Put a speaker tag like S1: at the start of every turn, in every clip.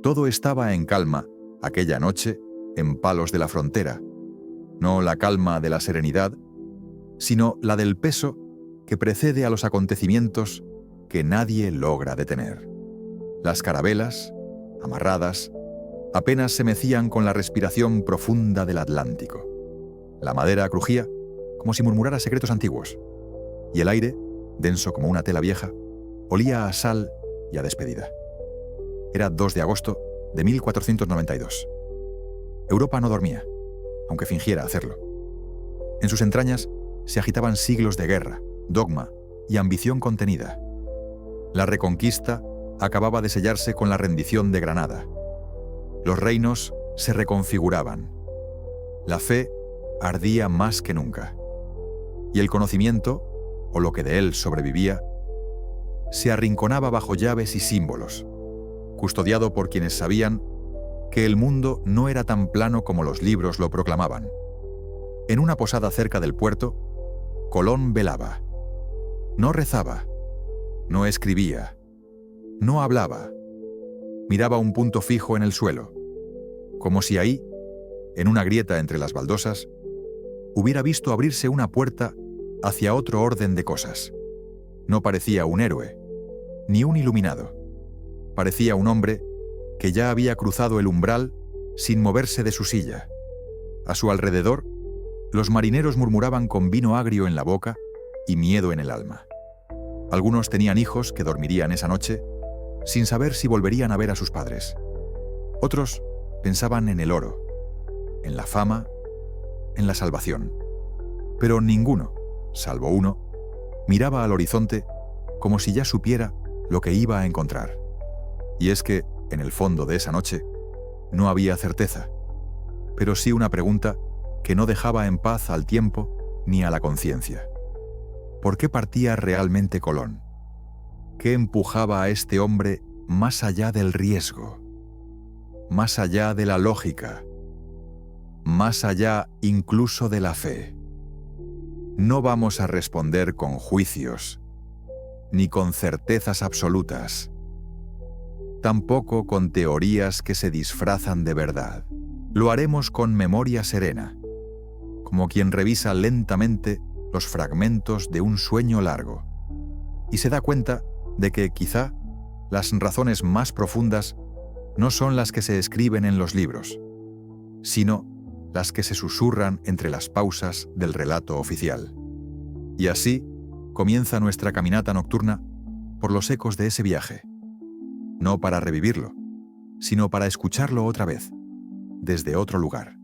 S1: Todo estaba en calma aquella noche en Palos de la Frontera. No la calma de la serenidad, sino la del peso que precede a los acontecimientos que nadie logra detener. Las carabelas, amarradas, apenas se mecían con la respiración profunda del Atlántico. La madera crujía como si murmurara secretos antiguos, y el aire, denso como una tela vieja, olía a sal y a despedida. Era 2 de agosto de 1492. Europa no dormía, aunque fingiera hacerlo. En sus entrañas se agitaban siglos de guerra, dogma y ambición contenida. La reconquista acababa de sellarse con la rendición de Granada. Los reinos se reconfiguraban. La fe ardía más que nunca. Y el conocimiento, o lo que de él sobrevivía, se arrinconaba bajo llaves y símbolos, custodiado por quienes sabían que el mundo no era tan plano como los libros lo proclamaban. En una posada cerca del puerto, Colón velaba. No rezaba, no escribía, no hablaba. Miraba un punto fijo en el suelo, como si ahí, en una grieta entre las baldosas, hubiera visto abrirse una puerta hacia otro orden de cosas. No parecía un héroe, ni un iluminado. Parecía un hombre que ya había cruzado el umbral sin moverse de su silla. A su alrededor, los marineros murmuraban con vino agrio en la boca y miedo en el alma. Algunos tenían hijos que dormirían esa noche sin saber si volverían a ver a sus padres. Otros pensaban en el oro, en la fama, en la salvación. Pero ninguno, salvo uno, miraba al horizonte como si ya supiera lo que iba a encontrar. Y es que, en el fondo de esa noche, no había certeza, pero sí una pregunta que no dejaba en paz al tiempo ni a la conciencia. ¿Por qué partía realmente Colón? ¿Qué empujaba a este hombre más allá del riesgo? Más allá de la lógica? Más allá incluso de la fe? No vamos a responder con juicios, ni con certezas absolutas, tampoco con teorías que se disfrazan de verdad. Lo haremos con memoria serena, como quien revisa lentamente los fragmentos de un sueño largo, y se da cuenta de que quizá las razones más profundas no son las que se escriben en los libros, sino las que se susurran entre las pausas del relato oficial. Y así comienza nuestra caminata nocturna por los ecos de ese viaje, no para revivirlo, sino para escucharlo otra vez, desde otro lugar.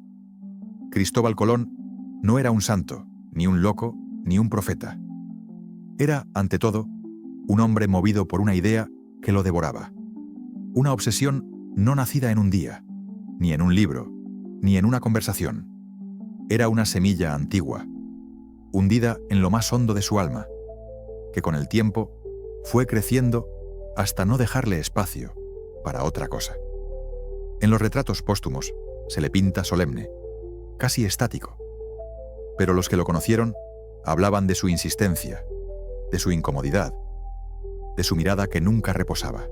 S1: Cristóbal Colón no era un santo, ni un loco, ni un profeta. Era, ante todo, un hombre movido por una idea que lo devoraba. Una obsesión no nacida en un día, ni en un libro, ni en una conversación. Era una semilla antigua, hundida en lo más hondo de su alma, que con el tiempo fue creciendo hasta no dejarle espacio para otra cosa. En los retratos póstumos se le pinta solemne, casi estático, pero los que lo conocieron hablaban de su insistencia, de su incomodidad, de su mirada que nunca reposaba.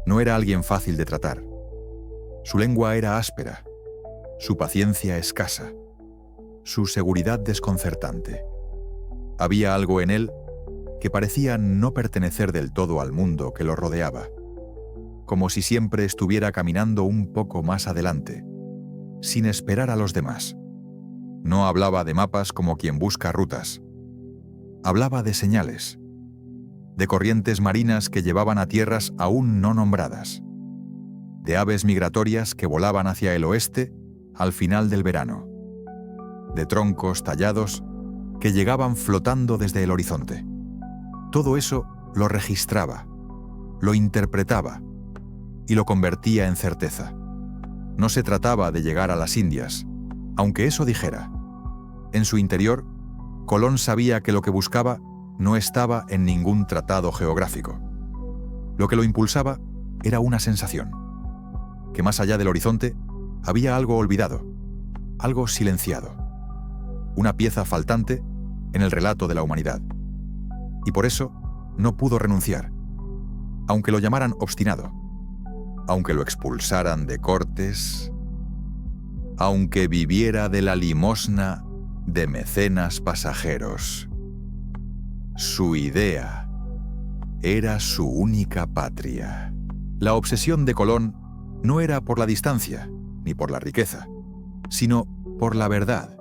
S1: No era alguien fácil de tratar. Su lengua era áspera, su paciencia escasa, su seguridad desconcertante. Había algo en él que parecía no pertenecer del todo al mundo que lo rodeaba, como si siempre estuviera caminando un poco más adelante, sin esperar a los demás. No hablaba de mapas como quien busca rutas. Hablaba de señales, de corrientes marinas que llevaban a tierras aún no nombradas, de aves migratorias que volaban hacia el oeste al final del verano, de troncos tallados que llegaban flotando desde el horizonte. Todo eso lo registraba, lo interpretaba y lo convertía en certeza. No se trataba de llegar a las Indias, aunque eso dijera. En su interior, Colón sabía que lo que buscaba no estaba en ningún tratado geográfico. Lo que lo impulsaba era una sensación, que más allá del horizonte había algo olvidado, algo silenciado, una pieza faltante en el relato de la humanidad. Y por eso no pudo renunciar, aunque lo llamaran obstinado. aunque lo expulsaran de cortes, aunque viviera de la limosna de mecenas pasajeros. Su idea era su única patria. La obsesión de Colón no era por la distancia ni por la riqueza, sino por la verdad,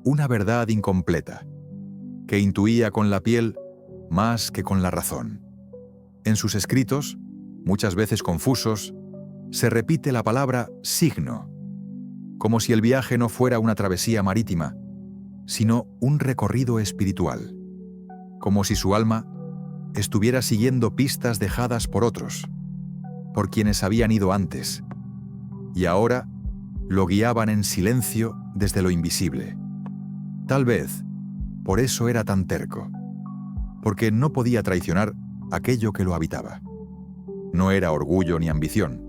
S1: una verdad incompleta, que intuía con la piel más que con la razón. En sus escritos, muchas veces confusos, se repite la palabra signo, como si el viaje no fuera una travesía marítima, sino un recorrido espiritual, como si su alma estuviera siguiendo pistas dejadas por otros, por quienes habían ido antes, y ahora lo guiaban en silencio desde lo invisible. Tal vez por eso era tan terco, porque no podía traicionar aquello que lo habitaba. No era orgullo ni ambición,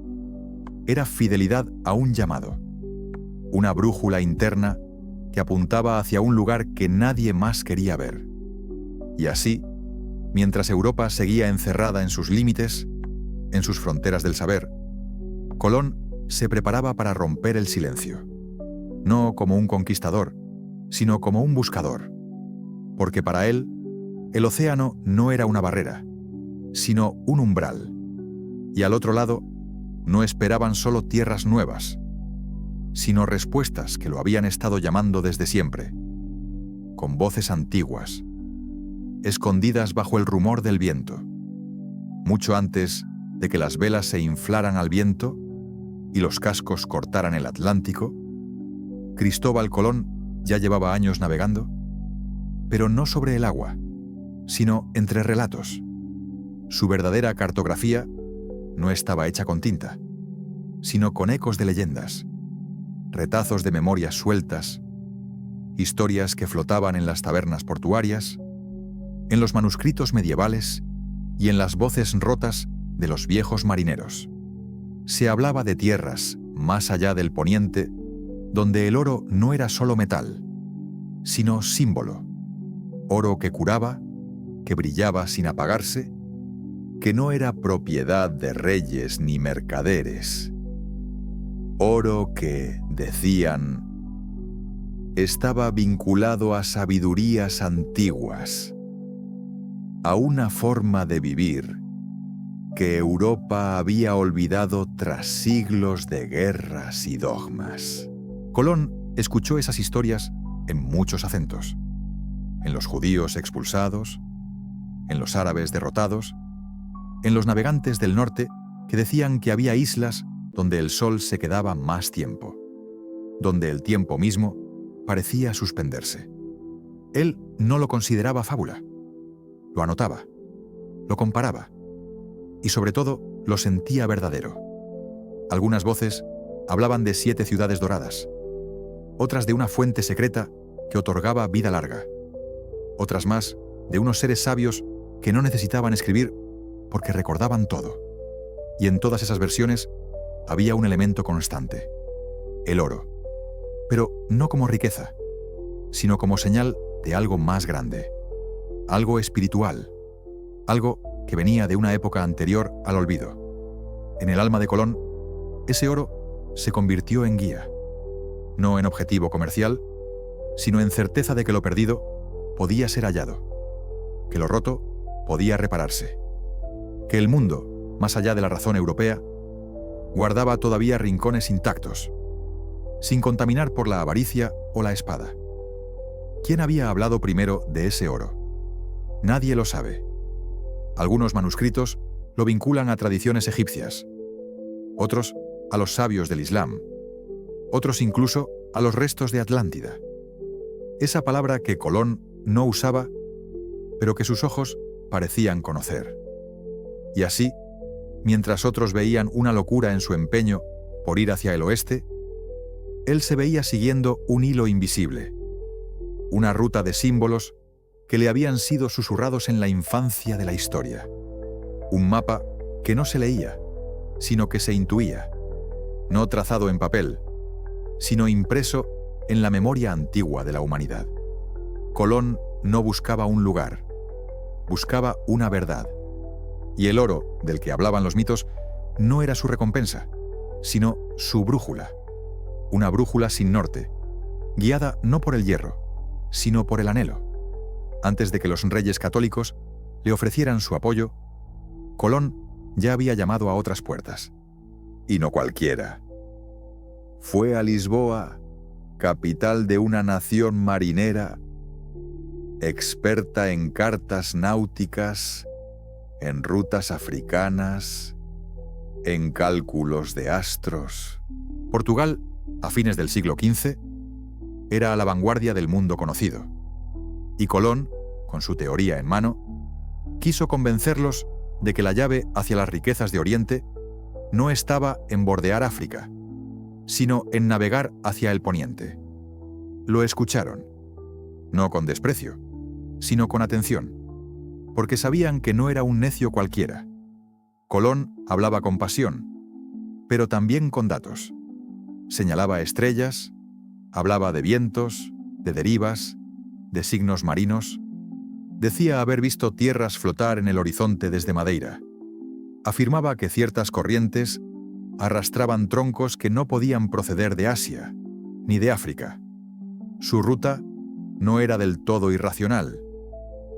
S1: era fidelidad a un llamado, una brújula interna que apuntaba hacia un lugar que nadie más quería ver. Y así, mientras Europa seguía encerrada en sus límites, en sus fronteras del saber, Colón se preparaba para romper el silencio, no como un conquistador, sino como un buscador, porque para él, el océano no era una barrera, sino un umbral, y al otro lado no esperaban solo tierras nuevas, sino respuestas que lo habían estado llamando desde siempre, con voces antiguas, escondidas bajo el rumor del viento, mucho antes de que las velas se inflaran al viento y los cascos cortaran el Atlántico. Cristóbal Colón ya llevaba años navegando, pero no sobre el agua, sino entre relatos. Su verdadera cartografía no estaba hecha con tinta, sino con ecos de leyendas, retazos de memorias sueltas, historias que flotaban en las tabernas portuarias, en los manuscritos medievales y en las voces rotas de los viejos marineros. Se hablaba de tierras más allá del poniente, donde el oro no era solo metal, sino símbolo, oro que curaba, que brillaba sin apagarse, que no era propiedad de reyes ni mercaderes. Oro que, decían, estaba vinculado a sabidurías antiguas, a una forma de vivir que Europa había olvidado tras siglos de guerras y dogmas. Colón escuchó esas historias en muchos acentos, en los judíos expulsados, en los árabes derrotados, en los navegantes del norte que decían que había islas donde el sol se quedaba más tiempo, donde el tiempo mismo parecía suspenderse. Él no lo consideraba fábula, lo anotaba, lo comparaba y sobre todo lo sentía verdadero. Algunas voces hablaban de 7 ciudades doradas, otras de una fuente secreta que otorgaba vida larga, otras más de unos seres sabios que no necesitaban escribir porque recordaban todo. Y en todas esas versiones había un elemento constante, el oro, pero no como riqueza, sino como señal de algo más grande, algo espiritual, algo que venía de una época anterior al olvido. En el alma de Colón, ese oro se convirtió en guía, no en objetivo comercial, sino en certeza de que lo perdido podía ser hallado, que lo roto podía repararse, que el mundo, más allá de la razón europea, guardaba todavía rincones intactos, sin contaminar por la avaricia o la espada. ¿Quién había hablado primero de ese oro? Nadie lo sabe. Algunos manuscritos lo vinculan a tradiciones egipcias, otros a los sabios del Islam, otros incluso a los restos de Atlántida. Esa palabra que Colón no usaba, pero que sus ojos parecían conocer. Y así, mientras otros veían una locura en su empeño por ir hacia el oeste, él se veía siguiendo un hilo invisible, una ruta de símbolos que le habían sido susurrados en la infancia de la historia. Un mapa que no se leía, sino que se intuía, no trazado en papel, sino impreso en la memoria antigua de la humanidad. Colón no buscaba un lugar, buscaba una verdad. Y el oro, del que hablaban los mitos, no era su recompensa, sino su brújula, una brújula sin norte, guiada no por el hierro, sino por el anhelo. Antes de que los reyes católicos le ofrecieran su apoyo, Colón ya había llamado a otras puertas. Y no cualquiera. Fue a Lisboa, capital de una nación marinera, experta en cartas náuticas, en rutas africanas, en cálculos de astros. Portugal, a fines del siglo XV, era a la vanguardia del mundo conocido. Y Colón, con su teoría en mano, quiso convencerlos de que la llave hacia las riquezas de Oriente no estaba en bordear África, sino en navegar hacia el poniente. Lo escucharon, no con desprecio, sino con atención, porque sabían que no era un necio cualquiera. Colón hablaba con pasión, pero también con datos. Señalaba estrellas, hablaba de vientos, de derivas, de signos marinos. Decía haber visto tierras flotar en el horizonte desde Madeira. Afirmaba que ciertas corrientes arrastraban troncos que no podían proceder de Asia, ni de África. Su ruta no era del todo irracional,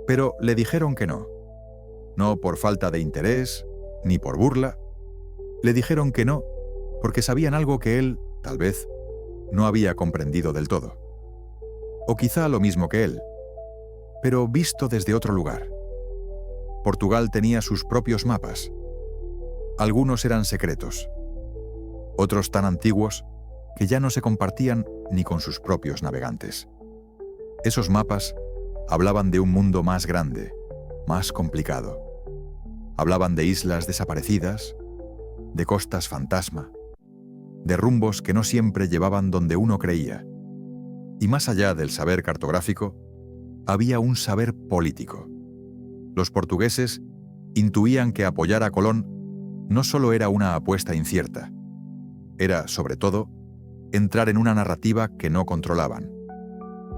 S1: pero le dijeron que no. No por falta de interés, ni por burla. Le dijeron que no, porque sabían algo que él, tal vez, no había comprendido del todo. O quizá lo mismo que él, pero visto desde otro lugar. Portugal tenía sus propios mapas. Algunos eran secretos, otros tan antiguos que ya no se compartían ni con sus propios navegantes. Esos mapas hablaban de un mundo más grande, más complicado. Hablaban de islas desaparecidas, de costas fantasma, de rumbos que no siempre llevaban donde uno creía. Y más allá del saber cartográfico, había un saber político. Los portugueses intuían que apoyar a Colón no solo era una apuesta incierta, era, sobre todo, entrar en una narrativa que no controlaban.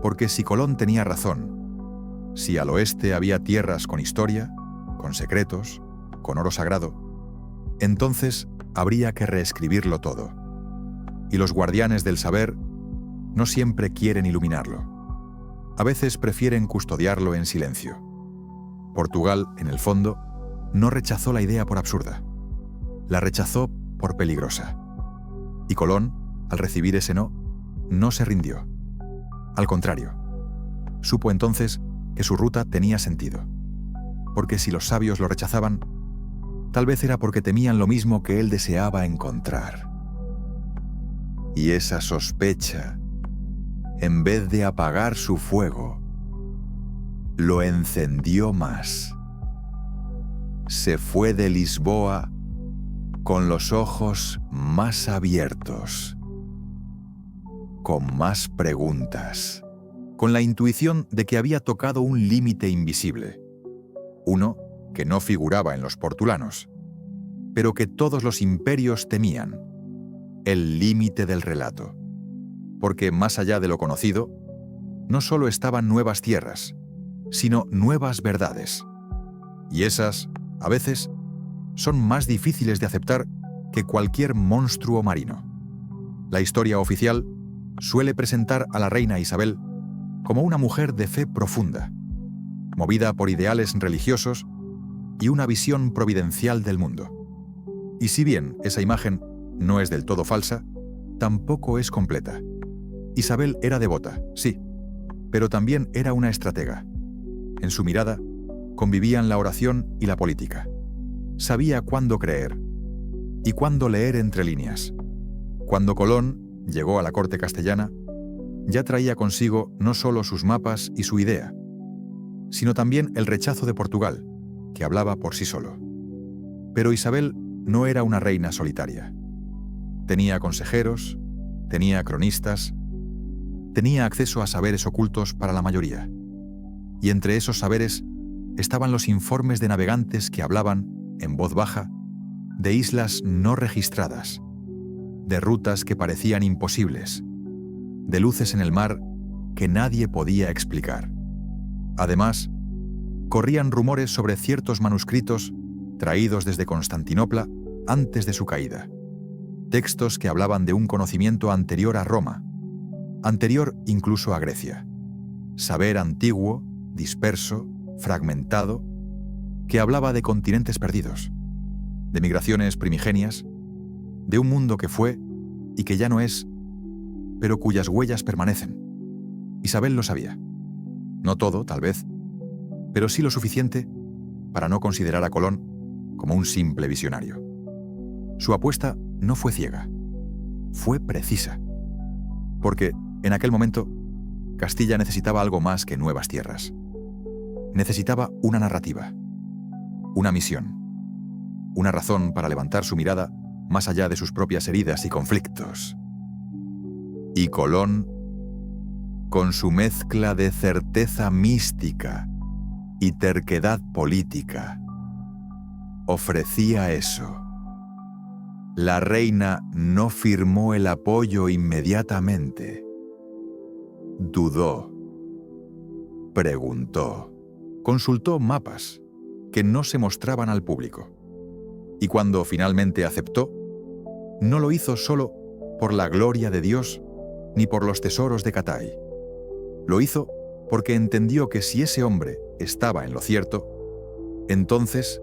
S1: Porque si Colón tenía razón, si al oeste había tierras con historia, con secretos, con oro sagrado, entonces habría que reescribirlo todo. Y los guardianes del saber no siempre quieren iluminarlo. A veces prefieren custodiarlo en silencio. Portugal, en el fondo, no rechazó la idea por absurda. La rechazó por peligrosa. Y Colón, al recibir ese no, no se rindió. Al contrario, supo entonces que su ruta tenía sentido. Porque si los sabios lo rechazaban, tal vez era porque temían lo mismo que él deseaba encontrar. Y esa sospecha, en vez de apagar su fuego, lo encendió más. Se fue de Lisboa con los ojos más abiertos, con más preguntas, con la intuición de que había tocado un límite invisible, uno que no figuraba en los portulanos, pero que todos los imperios temían, el límite del relato. Porque más allá de lo conocido, no solo estaban nuevas tierras, sino nuevas verdades. Y esas, a veces, son más difíciles de aceptar que cualquier monstruo marino. La historia oficial suele presentar a la reina Isabel como una mujer de fe profunda, movida por ideales religiosos y una visión providencial del mundo. Y si bien esa imagen no es del todo falsa, tampoco es completa. Isabel era devota, sí, pero también era una estratega. En su mirada convivían la oración y la política. Sabía cuándo creer y cuándo leer entre líneas. Cuando Colón llegó a la corte castellana, ya traía consigo no solo sus mapas y su idea, sino también el rechazo de Portugal, que hablaba por sí solo. Pero Isabel no era una reina solitaria. Tenía consejeros, tenía cronistas, tenía acceso a saberes ocultos para la mayoría. Y entre esos saberes estaban los informes de navegantes que hablaban, en voz baja, de islas no registradas, de rutas que parecían imposibles, de luces en el mar que nadie podía explicar. Además, corrían rumores sobre ciertos manuscritos traídos desde Constantinopla antes de su caída, textos que hablaban de un conocimiento anterior a Roma, anterior incluso a Grecia, saber antiguo, disperso, fragmentado, que hablaba de continentes perdidos, de migraciones primigenias, de un mundo que fue y que ya no es, pero cuyas huellas permanecen. Isabel lo sabía. No todo, tal vez, pero sí lo suficiente para no considerar a Colón como un simple visionario. Su apuesta no fue ciega, fue precisa, porque en aquel momento Castilla necesitaba algo más que nuevas tierras. Necesitaba una narrativa, una misión, una razón para levantar su mirada más allá de sus propias heridas y conflictos. Y Colón, con su mezcla de certeza mística y terquedad política, ofrecía eso. La reina no firmó el apoyo inmediatamente. Dudó, preguntó, consultó mapas que no se mostraban al público. Y cuando finalmente aceptó, no lo hizo solo por la gloria de Dios ni por los tesoros de Catay. Lo hizo porque entendió que si ese hombre estaba en lo cierto, entonces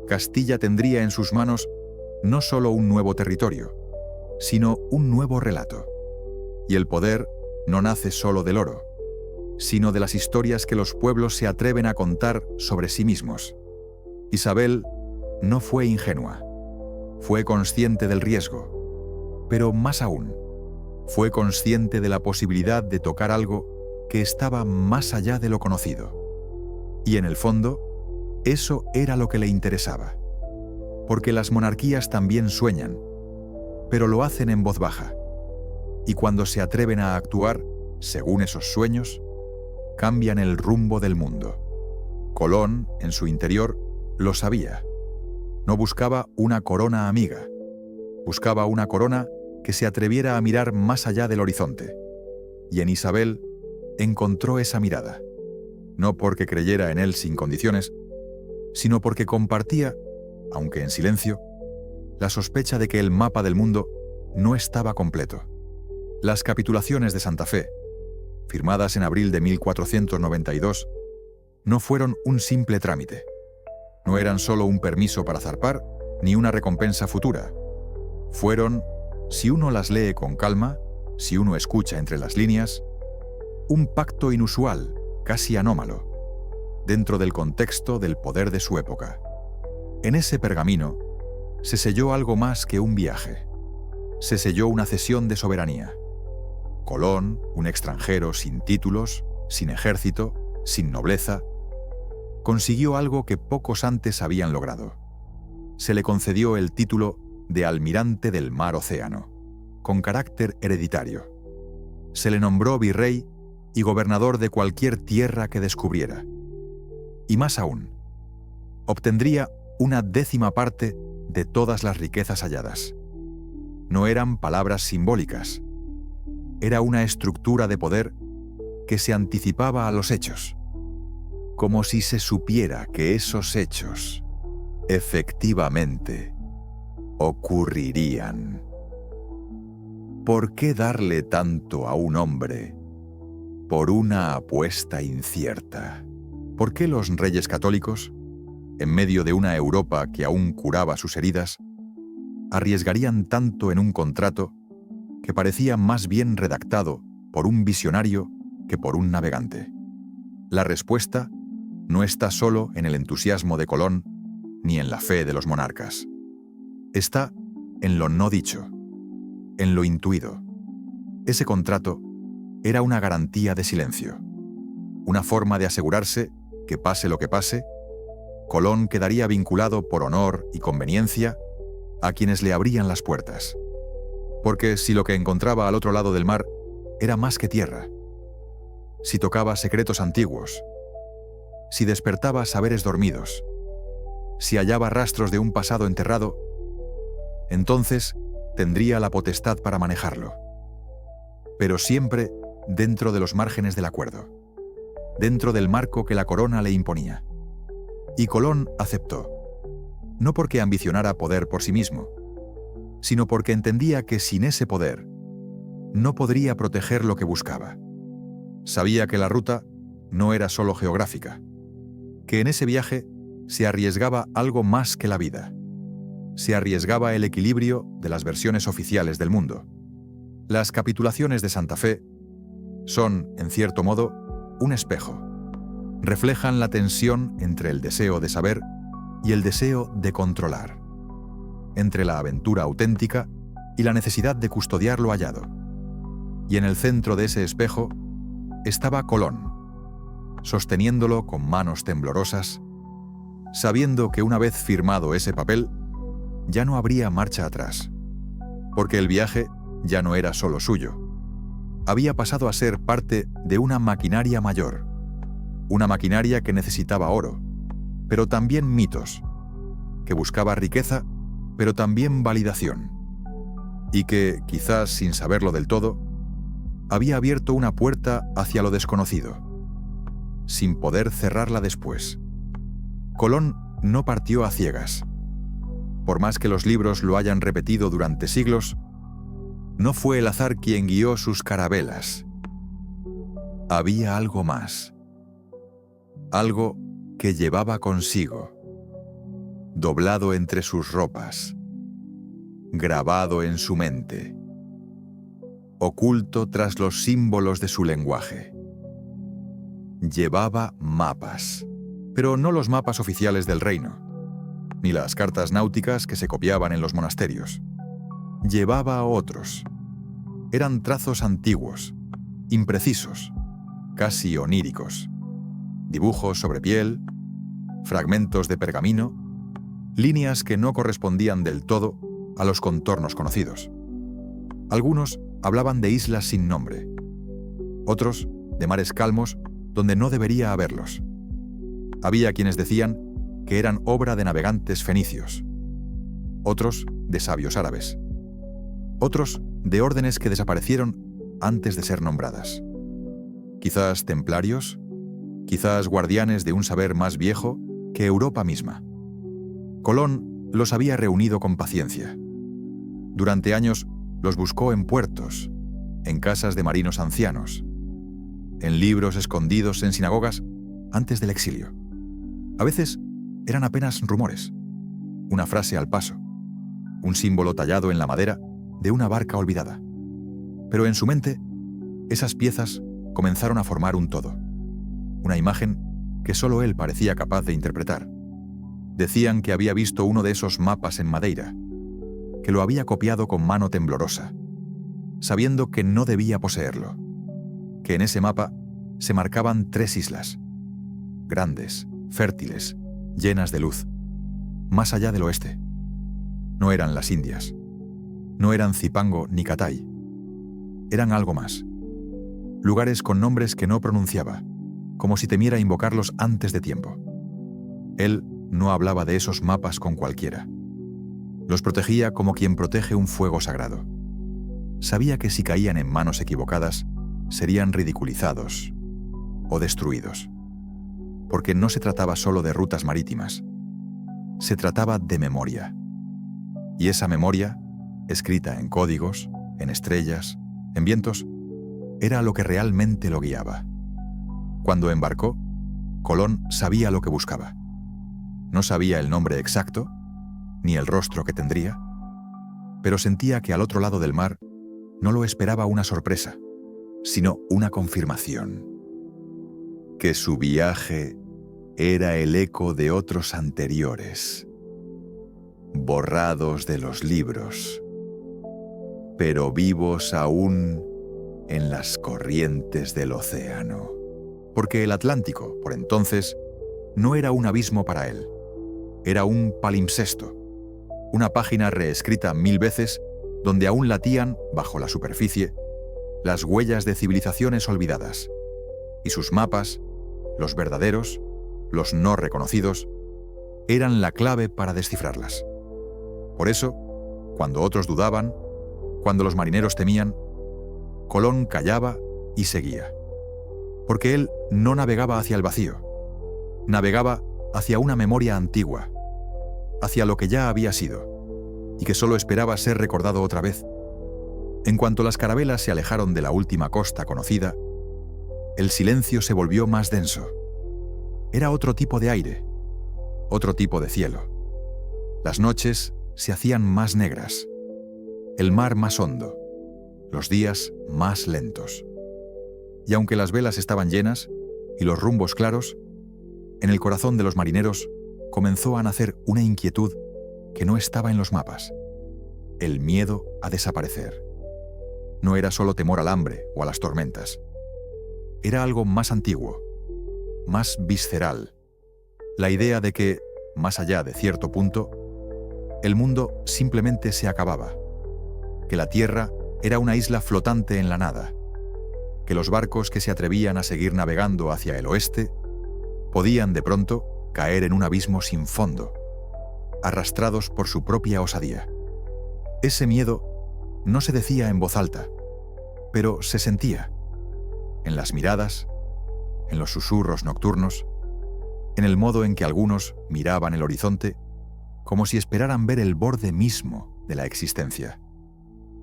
S1: Castilla tendría en sus manos no solo un nuevo territorio, sino un nuevo relato. Y el poder no nace solo del oro, sino de las historias que los pueblos se atreven a contar sobre sí mismos. Isabel no fue ingenua, fue consciente del riesgo, pero más aún, fue consciente de la posibilidad de tocar algo que estaba más allá de lo conocido. Y en el fondo, eso era lo que le interesaba. Porque las monarquías también sueñan, pero lo hacen en voz baja. Y cuando se atreven a actuar, según esos sueños, cambian el rumbo del mundo. Colón, en su interior, lo sabía. No buscaba una corona amiga. Buscaba una corona que se atreviera a mirar más allá del horizonte. Y en Isabel encontró esa mirada. No porque creyera en él sin condiciones, sino porque compartía, aunque en silencio, la sospecha de que el mapa del mundo no estaba completo. Las capitulaciones de Santa Fe, firmadas en abril de 1492, no fueron un simple trámite. No eran solo un permiso para zarpar, ni una recompensa futura. Fueron, si uno las lee con calma, si uno escucha entre las líneas, un pacto inusual, casi anómalo, dentro del contexto del poder de su época. En ese pergamino se selló algo más que un viaje. Se selló una cesión de soberanía. Colón, un extranjero sin títulos, sin ejército, sin nobleza, consiguió algo que pocos antes habían logrado. Se le concedió el título de almirante del mar océano, con carácter hereditario. Se le nombró virrey y gobernador de cualquier tierra que descubriera. Y más aún, obtendría una 10ª parte de todas las riquezas halladas. No eran palabras simbólicas. Era una estructura de poder que se anticipaba a los hechos, como si se supiera que esos hechos efectivamente ocurrirían. ¿Por qué darle tanto a un hombre por una apuesta incierta? ¿Por qué los reyes católicos, en medio de una Europa que aún curaba sus heridas, arriesgarían tanto en un contrato que parecía más bien redactado por un visionario que por un navegante? La respuesta no está solo en el entusiasmo de Colón ni en la fe de los monarcas. Está en lo no dicho, en lo intuido. Ese contrato era una garantía de silencio, una forma de asegurarse que pase lo que pase, Colón quedaría vinculado por honor y conveniencia a quienes le abrían las puertas. Porque si lo que encontraba al otro lado del mar era más que tierra, si tocaba secretos antiguos, si despertaba saberes dormidos, si hallaba rastros de un pasado enterrado, entonces tendría la potestad para manejarlo. Pero siempre dentro de los márgenes del acuerdo, dentro del marco que la corona le imponía. Y Colón aceptó. no porque ambicionara poder por sí mismo, sino porque entendía que sin ese poder no podría proteger lo que buscaba. Sabía que la ruta no era solo geográfica, que en ese viaje se arriesgaba algo más que la vida. Se arriesgaba el equilibrio de las versiones oficiales del mundo. Las capitulaciones de Santa Fe son, en cierto modo, un espejo. Reflejan la tensión entre el deseo de saber y el deseo de controlar, entre la aventura auténtica y la necesidad de custodiar lo hallado. Y en el centro de ese espejo estaba Colón, sosteniéndolo con manos temblorosas, sabiendo que una vez firmado ese papel, ya no habría marcha atrás, porque el viaje ya no era solo suyo. Había pasado a ser parte de una maquinaria mayor, una maquinaria que necesitaba oro, pero también mitos, que buscaba riqueza, pero también validación, y que, quizás sin saberlo del todo, había abierto una puerta hacia lo desconocido, sin poder cerrarla después. Colón no partió a ciegas. Por más que los libros lo hayan repetido durante siglos, no fue el azar quien guió sus carabelas. Había algo más. Algo que llevaba consigo, doblado entre sus ropas, grabado en su mente, oculto tras los símbolos de su lenguaje. Llevaba mapas, pero no los mapas oficiales del reino, ni las cartas náuticas que se copiaban en los monasterios. Llevaba otros. Eran trazos antiguos, imprecisos, casi oníricos. Dibujos sobre piel, fragmentos de pergamino, líneas que no correspondían del todo a los contornos conocidos. Algunos hablaban de islas sin nombre, otros de mares calmos donde no debería haberlos. Había quienes decían que eran obra de navegantes fenicios, otros de sabios árabes, otros de órdenes que desaparecieron antes de ser nombradas. Quizás templarios, quizás guardianes de un saber más viejo que Europa misma. Colón los había reunido con paciencia. Durante años los buscó en puertos, en casas de marinos ancianos, en libros escondidos en sinagogas antes del exilio. A veces eran apenas rumores, una frase al paso, un símbolo tallado en la madera de una barca olvidada. Pero en su mente, esas piezas comenzaron a formar un todo, una imagen que solo él parecía capaz de interpretar. Decían que había visto uno de esos mapas en Madeira, que lo había copiado con mano temblorosa, sabiendo que no debía poseerlo, que en ese mapa se marcaban 3 islas, grandes, fértiles, llenas de luz, más allá del oeste. No eran las Indias, no eran Zipango ni Catay, eran algo más. Lugares con nombres que no pronunciaba, como si temiera invocarlos antes de tiempo. Él no hablaba de esos mapas con cualquiera. Los protegía como quien protege un fuego sagrado. Sabía que si caían en manos equivocadas, serían ridiculizados o destruidos. Porque no se trataba solo de rutas marítimas. Se trataba de memoria. Y esa memoria, escrita en códigos, en estrellas, en vientos, era lo que realmente lo guiaba. Cuando embarcó, Colón sabía lo que buscaba. No sabía el nombre exacto, ni el rostro que tendría, pero sentía que al otro lado del mar no lo esperaba una sorpresa, sino una confirmación. Que su viaje era el eco de otros anteriores, borrados de los libros, pero vivos aún en las corrientes del océano. Porque el Atlántico, por entonces, no era un abismo para él. Era un palimpsesto, una página reescrita 1000 veces donde aún latían, bajo la superficie, las huellas de civilizaciones olvidadas. Y sus mapas, los verdaderos, los no reconocidos, eran la clave para descifrarlas. Por eso, cuando otros dudaban, cuando los marineros temían, Colón callaba y seguía. Porque él no navegaba hacia el vacío, navegaba hacia una memoria antigua, hacia lo que ya había sido, y que solo esperaba ser recordado otra vez. En cuanto las carabelas se alejaron de la última costa conocida, el silencio se volvió más denso. Era otro tipo de aire, otro tipo de cielo. Las noches se hacían más negras, el mar más hondo, los días más lentos. Y aunque las velas estaban llenas y los rumbos claros, en el corazón de los marineros comenzó a nacer una inquietud que no estaba en los mapas: el miedo a desaparecer. No era solo temor al hambre o a las tormentas. Era algo más antiguo, más visceral. La idea de que, más allá de cierto punto, el mundo simplemente se acababa, que la Tierra era una isla flotante en la nada, que los barcos que se atrevían a seguir navegando hacia el oeste podían de pronto caer en un abismo sin fondo, arrastrados por su propia osadía. Ese miedo no se decía en voz alta, pero se sentía en las miradas, en los susurros nocturnos, en el modo en que algunos miraban el horizonte como si esperaran ver el borde mismo de la existencia.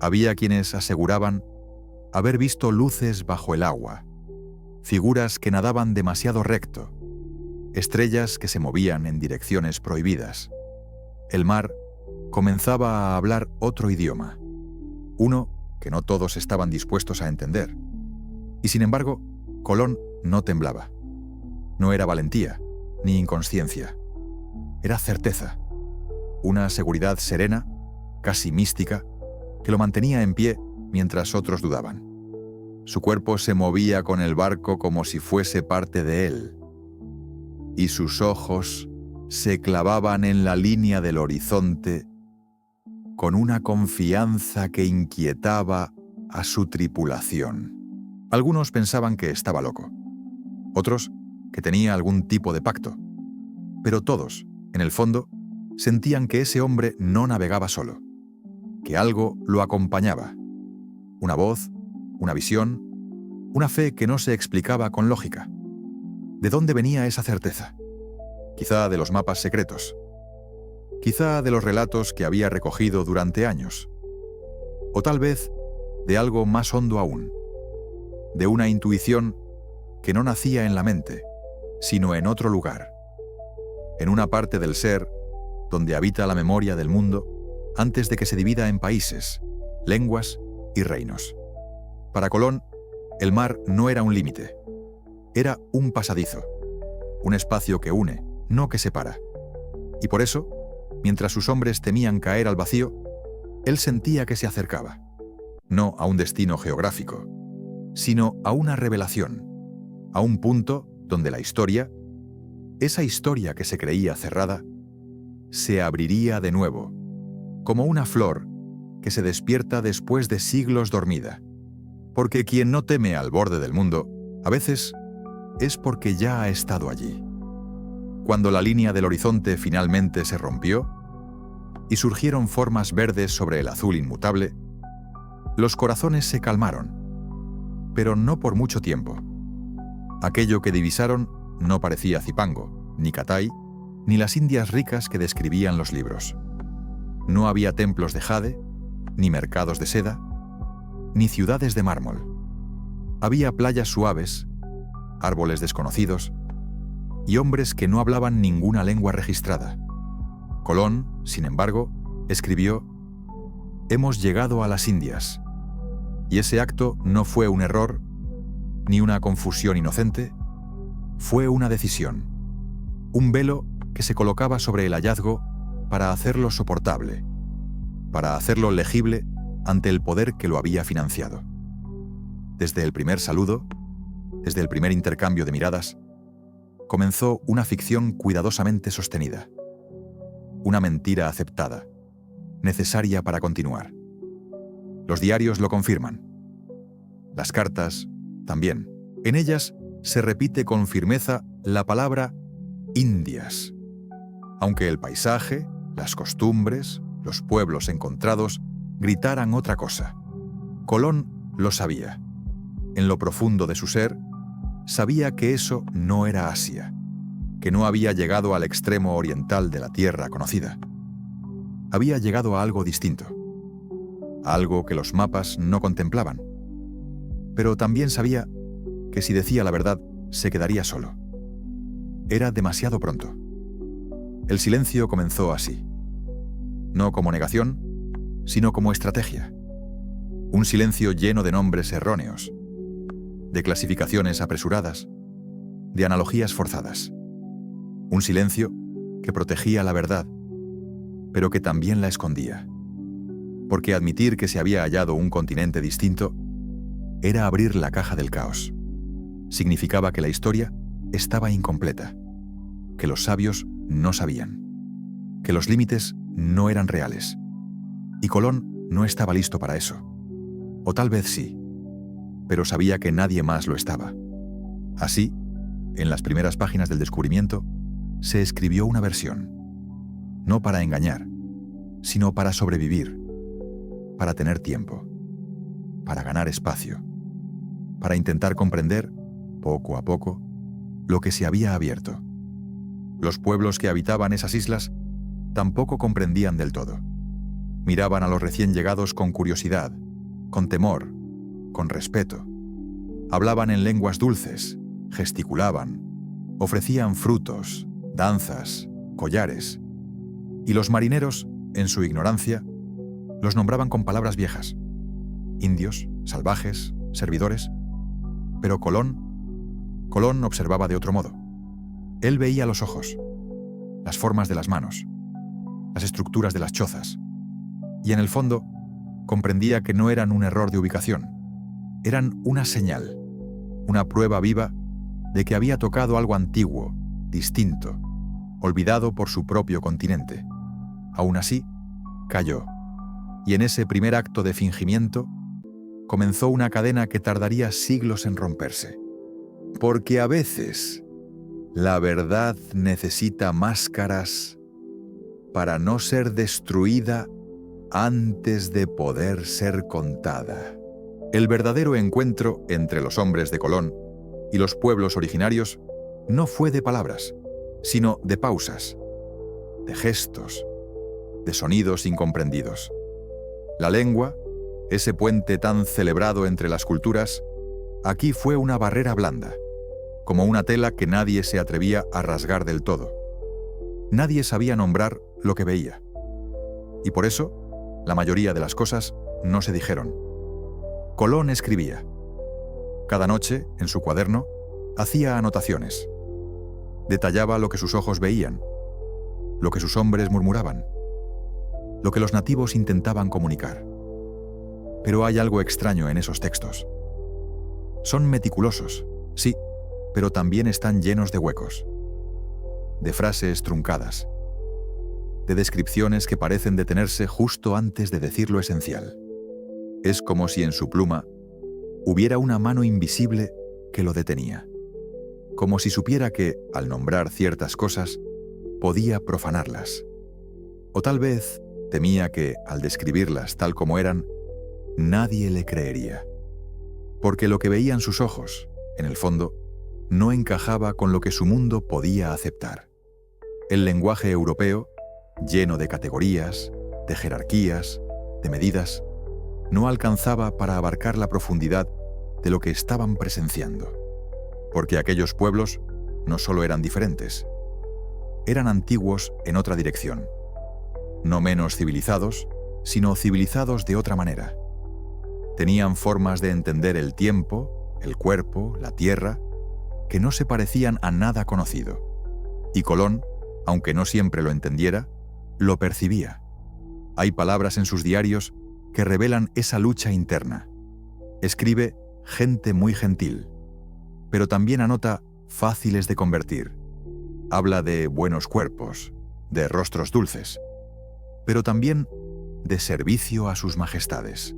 S1: Había quienes aseguraban haber visto luces bajo el agua, figuras que nadaban demasiado recto, estrellas que se movían en direcciones prohibidas. El mar comenzaba a hablar otro idioma, uno que no todos estaban dispuestos a entender. Y sin embargo, Colón no temblaba. No era valentía, ni inconsciencia. Era certeza, una seguridad serena, casi mística, que lo mantenía en pie mientras otros dudaban. Su cuerpo se movía con el barco como si fuese parte de él, y sus ojos se clavaban en la línea del horizonte con una confianza que inquietaba a su tripulación. Algunos pensaban que estaba loco, otros que tenía algún tipo de pacto, pero todos, en el fondo, sentían que ese hombre no navegaba solo, que algo lo acompañaba. Una voz, una visión, una fe que no se explicaba con lógica. ¿De dónde venía esa certeza? Quizá de los mapas secretos, quizá de los relatos que había recogido durante años, o tal vez de algo más hondo aún, de una intuición que no nacía en la mente, sino en otro lugar, en una parte del ser donde habita la memoria del mundo antes de que se divida en países, lenguas y reinos. Para Colón, el mar no era un límite, era un pasadizo, un espacio que une, no que separa. Y por eso, mientras sus hombres temían caer al vacío, él sentía que se acercaba, no a un destino geográfico, sino a una revelación, a un punto donde la historia, esa historia que se creía cerrada, se abriría de nuevo, como una flor que se despierta después de siglos dormida. Porque quien no teme al borde del mundo, a veces es porque ya ha estado allí. Cuando la línea del horizonte finalmente se rompió y surgieron formas verdes sobre el azul inmutable, los corazones se calmaron, pero no por mucho tiempo. Aquello que divisaron no parecía Zipango, ni Catay, ni las Indias ricas que describían los libros. No había templos de jade, ni mercados de seda, ni ciudades de mármol. Había playas suaves, árboles desconocidos y hombres que no hablaban ninguna lengua registrada. Colón, sin embargo, escribió: «Hemos llegado a las Indias». Y ese acto no fue un error, ni una confusión inocente, fue una decisión, un velo que se colocaba sobre el hallazgo para hacerlo soportable, para hacerlo legible ante el poder que lo había financiado. Desde el primer saludo, desde el primer intercambio de miradas, comenzó una ficción cuidadosamente sostenida, una mentira aceptada, necesaria para continuar. Los diarios lo confirman. Las cartas también. En ellas se repite con firmeza la palabra Indias, aunque el paisaje, las costumbres, los pueblos encontrados gritaran otra cosa. Colón lo sabía. En lo profundo de su ser, sabía que eso no era Asia, que no había llegado al extremo oriental de la tierra conocida. había llegado a algo distinto, a algo que los mapas no contemplaban. Pero también sabía que si decía la verdad, se quedaría solo. Era demasiado pronto. El silencio comenzó así. No como negación, sino como estrategia. Un silencio lleno de nombres erróneos, de clasificaciones apresuradas, de analogías forzadas. Un silencio que protegía la verdad, pero que también la escondía. Porque admitir que se había hallado un continente distinto era abrir la caja del caos. Significaba que la historia estaba incompleta, que los sabios no sabían, que los límites no eran reales. Y Colón no estaba listo para eso. O tal vez sí, pero sabía que nadie más lo estaba. Así, en las primeras páginas del descubrimiento, se escribió una versión, no para engañar, sino para sobrevivir, para tener tiempo, para ganar espacio, para intentar comprender, poco a poco, lo que se había abierto. Los pueblos que habitaban esas islas tampoco comprendían del todo. Miraban a los recién llegados con curiosidad, con temor, con respeto. Hablaban en lenguas dulces, gesticulaban, ofrecían frutos, danzas, collares. Y los marineros, en su ignorancia, los nombraban con palabras viejas: indios, salvajes, servidores. Pero Colón observaba de otro modo. Él veía los ojos, las formas de las manos, las estructuras de las chozas, y en el fondo comprendía que no eran un error de ubicación, eran una señal, una prueba viva de que había tocado algo antiguo, distinto, olvidado por su propio continente. Aún así, cayó, y en ese primer acto de fingimiento comenzó una cadena que tardaría siglos en romperse. Porque a veces la verdad necesita máscaras para no ser destruida antes de poder ser contada. El verdadero encuentro entre los hombres de Colón y los pueblos originarios no fue de palabras, sino de pausas, de gestos, de sonidos incomprendidos. La lengua, ese puente tan celebrado entre las culturas, aquí fue una barrera blanda, como una tela que nadie se atrevía a rasgar del todo. Nadie sabía nombrar lo que veía. Y por eso, la mayoría de las cosas no se dijeron. Colón escribía. Cada noche, en su cuaderno, hacía anotaciones. Detallaba lo que sus ojos veían, lo que sus hombres murmuraban, lo que los nativos intentaban comunicar. Pero hay algo extraño en esos textos. Son meticulosos, sí, pero también están llenos de huecos, de frases truncadas, de descripciones que parecen detenerse justo antes de decir lo esencial. Es como si en su pluma hubiera una mano invisible que lo detenía, como si supiera que, al nombrar ciertas cosas, podía profanarlas. O tal vez temía que, al describirlas tal como eran, nadie le creería. Porque lo que veían sus ojos, en el fondo, no encajaba con lo que su mundo podía aceptar. El lenguaje europeo, lleno de categorías, de jerarquías, de medidas, no alcanzaba para abarcar la profundidad de lo que estaban presenciando. Porque aquellos pueblos no solo eran diferentes, eran antiguos en otra dirección. No menos civilizados, sino civilizados de otra manera. Tenían formas de entender el tiempo, el cuerpo, la tierra, que no se parecían a nada conocido. Y Colón, aunque no siempre lo entendiera, lo percibía. Hay palabras en sus diarios que revelan esa lucha interna. Escribe gente muy gentil, pero también anota fáciles de convertir. Habla de buenos cuerpos, de rostros dulces, pero también de servicio a sus majestades.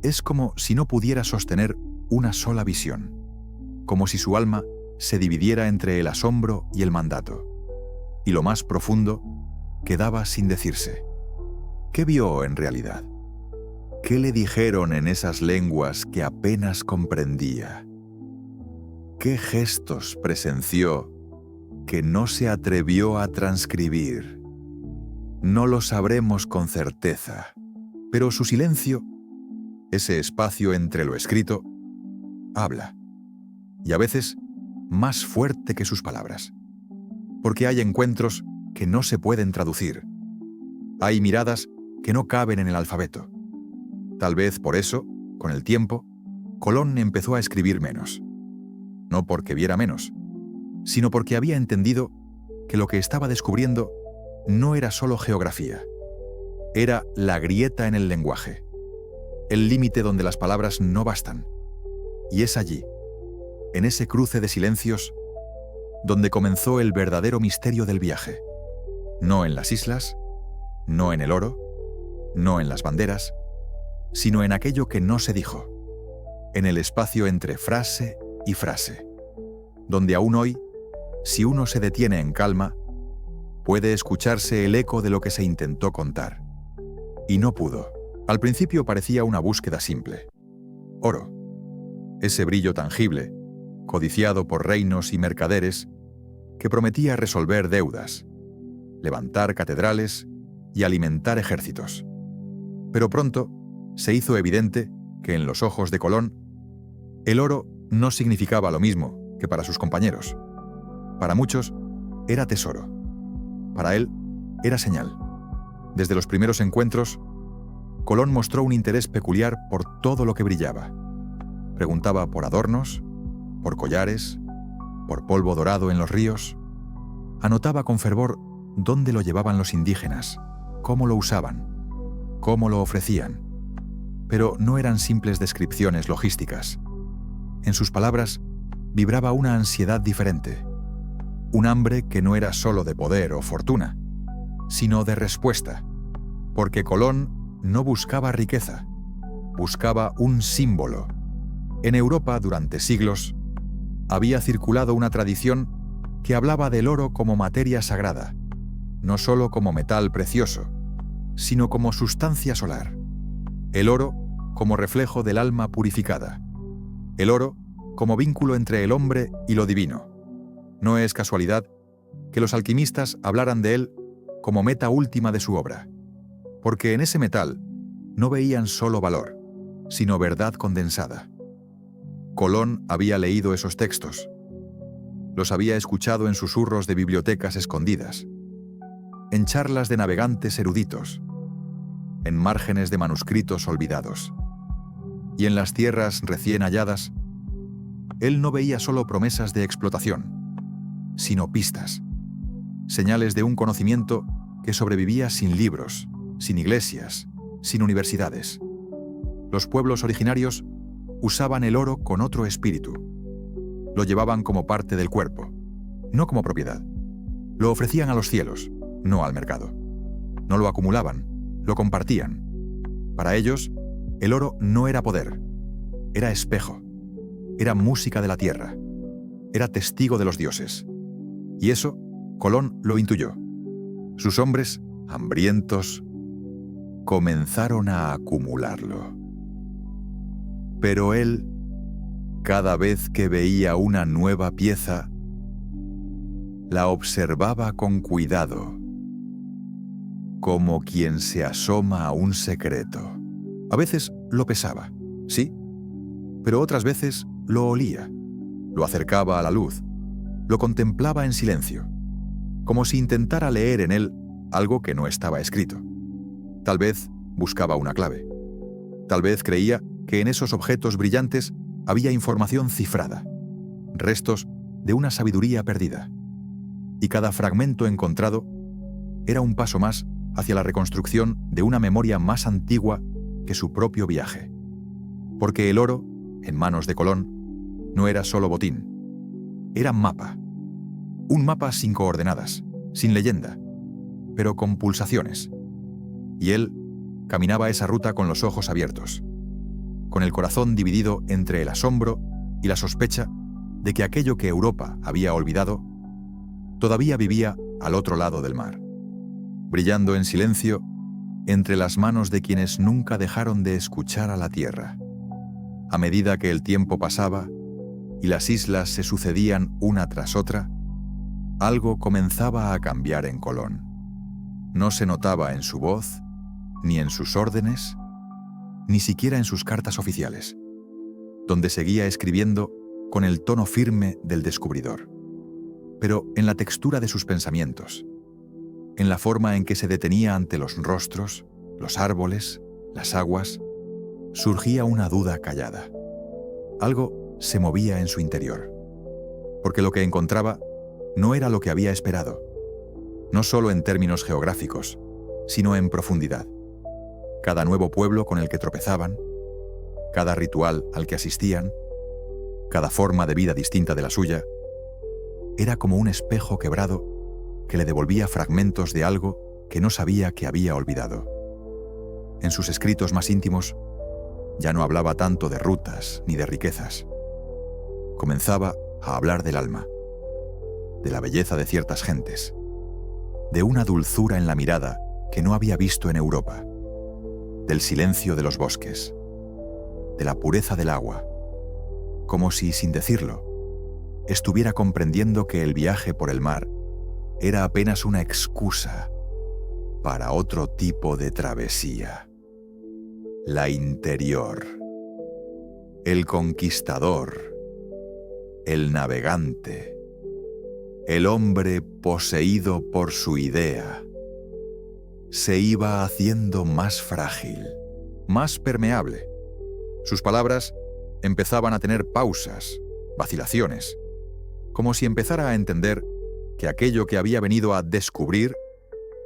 S1: Es como si no pudiera sostener una sola visión, como si su alma se dividiera entre el asombro y el mandato, y lo más profundo quedaba sin decirse. ¿Qué vio en realidad? ¿Qué le dijeron en esas lenguas que apenas comprendía? ¿Qué gestos presenció que no se atrevió a transcribir? No lo sabremos con certeza, pero su silencio, ese espacio entre lo escrito, habla, y a veces más fuerte que sus palabras. Porque hay encuentros que no se pueden traducir. Hay miradas que no caben en el alfabeto. Tal vez por eso, con el tiempo, Colón empezó a escribir menos. No porque viera menos, sino porque había entendido que lo que estaba descubriendo no era solo geografía. Era la grieta en el lenguaje, el límite donde las palabras no bastan. Y es allí, en ese cruce de silencios, donde comenzó el verdadero misterio del viaje. No en las islas, no en el oro, no en las banderas, sino en aquello que no se dijo, en el espacio entre frase y frase, donde aún hoy, si uno se detiene en calma, puede escucharse el eco de lo que se intentó contar. Y no pudo. Al principio parecía una búsqueda simple. Oro. Ese brillo tangible, codiciado por reinos y mercaderes, que prometía resolver deudas, levantar catedrales y alimentar ejércitos. Pero pronto se hizo evidente que en los ojos de Colón, el oro no significaba lo mismo que para sus compañeros. Para muchos, era tesoro. Para él, era señal. Desde los primeros encuentros, Colón mostró un interés peculiar por todo lo que brillaba. Preguntaba por adornos, por collares, por polvo dorado en los ríos. Anotaba con fervor dónde lo llevaban los indígenas, cómo lo usaban, cómo lo ofrecían. Pero no eran simples descripciones logísticas. En sus palabras vibraba una ansiedad diferente, un hambre que no era solo de poder o fortuna, sino de respuesta, porque Colón no buscaba riqueza, buscaba un símbolo. En Europa, durante siglos, había circulado una tradición que hablaba del oro como materia sagrada, no solo como metal precioso, sino como sustancia solar. El oro como reflejo del alma purificada. El oro como vínculo entre el hombre y lo divino. No es casualidad que los alquimistas hablaran de él como meta última de su obra, porque en ese metal no veían solo valor, sino verdad condensada. Colón había leído esos textos. Los había escuchado en susurros de bibliotecas escondidas, en charlas de navegantes eruditos, en márgenes de manuscritos olvidados. Y en las tierras recién halladas, él no veía solo promesas de explotación, sino pistas, señales de un conocimiento que sobrevivía sin libros, sin iglesias, sin universidades. Los pueblos originarios usaban el oro con otro espíritu. Lo llevaban como parte del cuerpo, no como propiedad. Lo ofrecían a los cielos, no al mercado. No lo acumulaban, lo compartían. Para ellos, el oro no era poder, era espejo, era música de la tierra, era testigo de los dioses. Y eso, Colón lo intuyó. Sus hombres, hambrientos, comenzaron a acumularlo. Pero él, cada vez que veía una nueva pieza, la observaba con cuidado, como quien se asoma a un secreto. A veces lo pesaba, sí, pero otras veces lo olía, lo acercaba a la luz, lo contemplaba en silencio, como si intentara leer en él algo que no estaba escrito. Tal vez buscaba una clave. Tal vez creía que en esos objetos brillantes había información cifrada, restos de una sabiduría perdida. Y cada fragmento encontrado era un paso más hacia la reconstrucción de una memoria más antigua que su propio viaje. Porque el oro, en manos de Colón, no era solo botín, era mapa. Un mapa sin coordenadas, sin leyenda, pero con pulsaciones. Y él caminaba esa ruta con los ojos abiertos, con el corazón dividido entre el asombro y la sospecha de que aquello que Europa había olvidado todavía vivía al otro lado del mar, brillando en silencio entre las manos de quienes nunca dejaron de escuchar a la tierra. A medida que el tiempo pasaba y las islas se sucedían una tras otra, algo comenzaba a cambiar en Colón. No se notaba en su voz, ni en sus órdenes, ni siquiera en sus cartas oficiales, donde seguía escribiendo con el tono firme del descubridor, pero en la textura de sus pensamientos, en la forma en que se detenía ante los rostros, los árboles, las aguas, surgía una duda callada. Algo se movía en su interior, porque lo que encontraba no era lo que había esperado, no solo en términos geográficos, sino en profundidad. Cada nuevo pueblo con el que tropezaban, cada ritual al que asistían, cada forma de vida distinta de la suya, era como un espejo quebrado que le devolvía fragmentos de algo que no sabía que había olvidado. En sus escritos más íntimos, ya no hablaba tanto de rutas ni de riquezas. Comenzaba a hablar del alma, de la belleza de ciertas gentes, de una dulzura en la mirada que no había visto en Europa, del silencio de los bosques, de la pureza del agua, como si, sin decirlo, estuviera comprendiendo que el viaje por el mar era apenas una excusa para otro tipo de travesía. La interior, el conquistador, el navegante, el hombre poseído por su idea, se iba haciendo más frágil, más permeable. Sus palabras empezaban a tener pausas, vacilaciones, como si empezara a entender que aquello que había venido a descubrir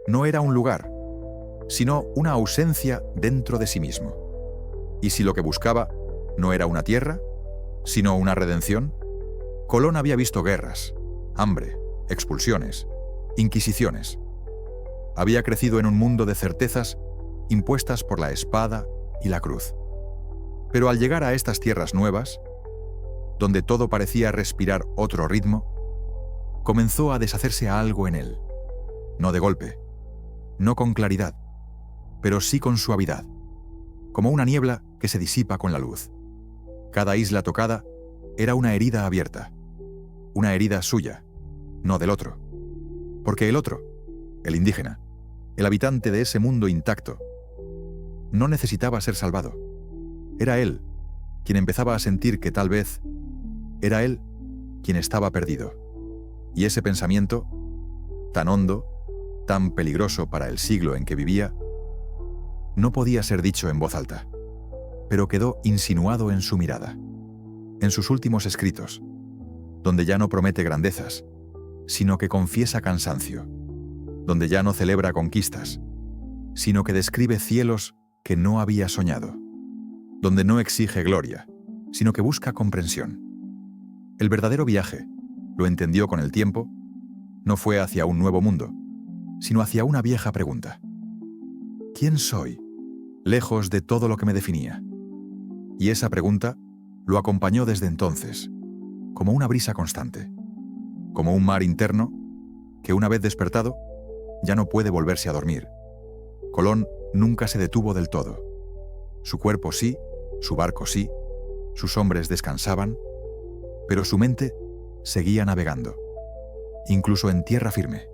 S1: no era un lugar, sino una ausencia dentro de sí mismo. Y si lo que buscaba no era una tierra, sino una redención, Colón había visto guerras, hambre, expulsiones, inquisiciones. Había crecido en un mundo de certezas impuestas por la espada y la cruz. Pero al llegar a estas tierras nuevas, donde todo parecía respirar otro ritmo, comenzó a deshacerse algo en él, no de golpe, no con claridad, pero sí con suavidad, como una niebla que se disipa con la luz. Cada isla tocada era una herida abierta, una herida suya, no del otro, porque el otro, el indígena, el habitante de ese mundo intacto, no necesitaba ser salvado. Era él quien empezaba a sentir que tal vez era él quien estaba perdido. Y ese pensamiento, tan hondo, tan peligroso para el siglo en que vivía, no podía ser dicho en voz alta, pero quedó insinuado en su mirada, en sus últimos escritos, donde ya no promete grandezas, sino que confiesa cansancio, donde ya no celebra conquistas, sino que describe cielos que no había soñado, donde no exige gloria, sino que busca comprensión. El verdadero viaje, lo entendió con el tiempo, no fue hacia un nuevo mundo, sino hacia una vieja pregunta. ¿Quién soy, lejos de todo lo que me definía? Y esa pregunta lo acompañó desde entonces, como una brisa constante, como un mar interno que, una vez despertado, ya no puede volverse a dormir. Colón nunca se detuvo del todo. Su cuerpo sí, su barco sí, sus hombres descansaban, pero su mente seguía navegando, incluso en tierra firme.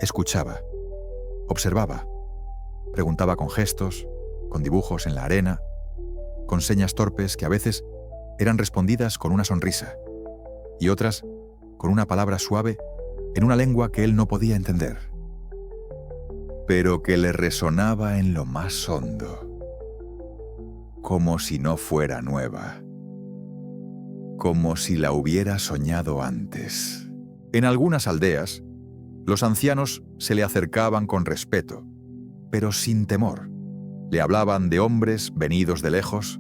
S1: Escuchaba, observaba, preguntaba con gestos, con dibujos en la arena, con señas torpes que a veces eran respondidas con una sonrisa y otras con una palabra suave en una lengua que él no podía entender, pero que le resonaba en lo más hondo, como si no fuera nueva, como si la hubiera soñado antes. En algunas aldeas, los ancianos se le acercaban con respeto, pero sin temor. Le hablaban de hombres venidos de lejos,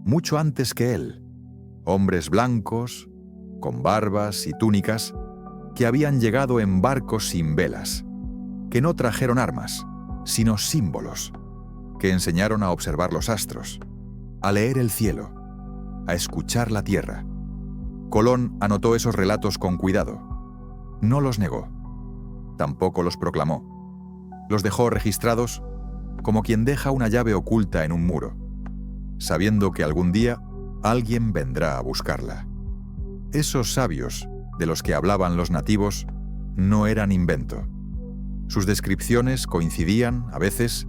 S1: mucho antes que él, hombres blancos, con barbas y túnicas, que habían llegado en barcos sin velas, que no trajeron armas, sino símbolos, que enseñaron a observar los astros, a leer el cielo, a escuchar la tierra. Colón anotó esos relatos con cuidado. No los negó, tampoco los proclamó. Los dejó registrados como quien deja una llave oculta en un muro, sabiendo que algún día alguien vendrá a buscarla. Esos sabios de los que hablaban los nativos no eran invento. Sus descripciones coincidían, a veces,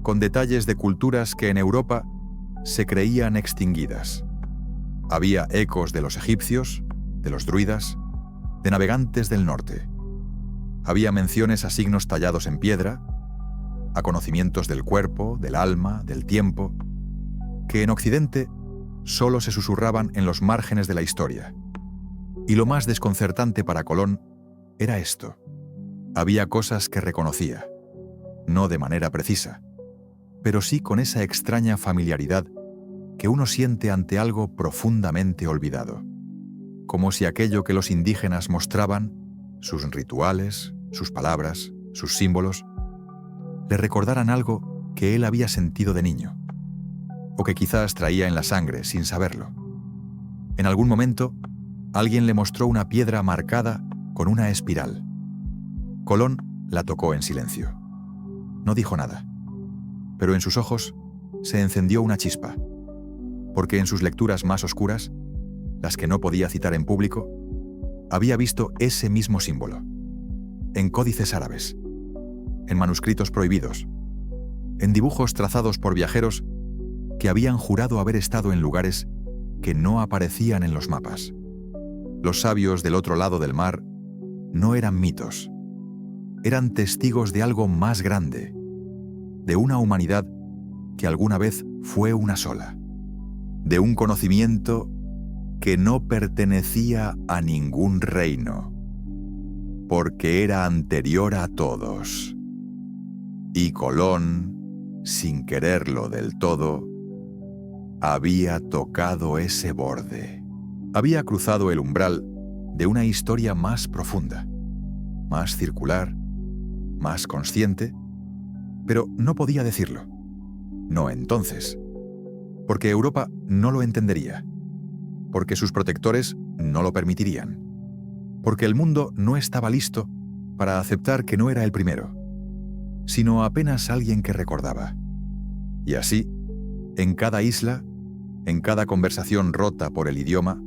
S1: con detalles de culturas que en Europa se creían extinguidas. Había ecos de los egipcios, de los druidas, de navegantes del norte. Había menciones a signos tallados en piedra, a conocimientos del cuerpo, del alma, del tiempo, que en Occidente solo se susurraban en los márgenes de la historia. Y lo más desconcertante para Colón era esto. Había cosas que reconocía, no de manera precisa, pero sí con esa extraña familiaridad que uno siente ante algo profundamente olvidado, como si aquello que los indígenas mostraban, sus rituales, sus palabras, sus símbolos, le recordaran algo que él había sentido de niño, o que quizás traía en la sangre sin saberlo. En algún momento, alguien le mostró una piedra marcada con una espiral. Colón la tocó en silencio. No dijo nada, pero en sus ojos se encendió una chispa, porque en sus lecturas más oscuras, las que no podía citar en público, había visto ese mismo símbolo, en códices árabes, en manuscritos prohibidos, en dibujos trazados por viajeros que habían jurado haber estado en lugares que no aparecían en los mapas. Los sabios del otro lado del mar no eran mitos, eran testigos de algo más grande, de una humanidad que alguna vez fue una sola, de un conocimiento que no pertenecía a ningún reino, porque era anterior a todos. Y Colón, sin quererlo del todo, había tocado ese borde. Había cruzado el umbral de una historia más profunda, más circular, más consciente, pero no podía decirlo. No entonces, porque Europa no lo entendería, porque sus protectores no lo permitirían, porque el mundo no estaba listo para aceptar que no era el primero, sino apenas alguien que recordaba. Y así, en cada isla, en cada conversación rota por el idioma,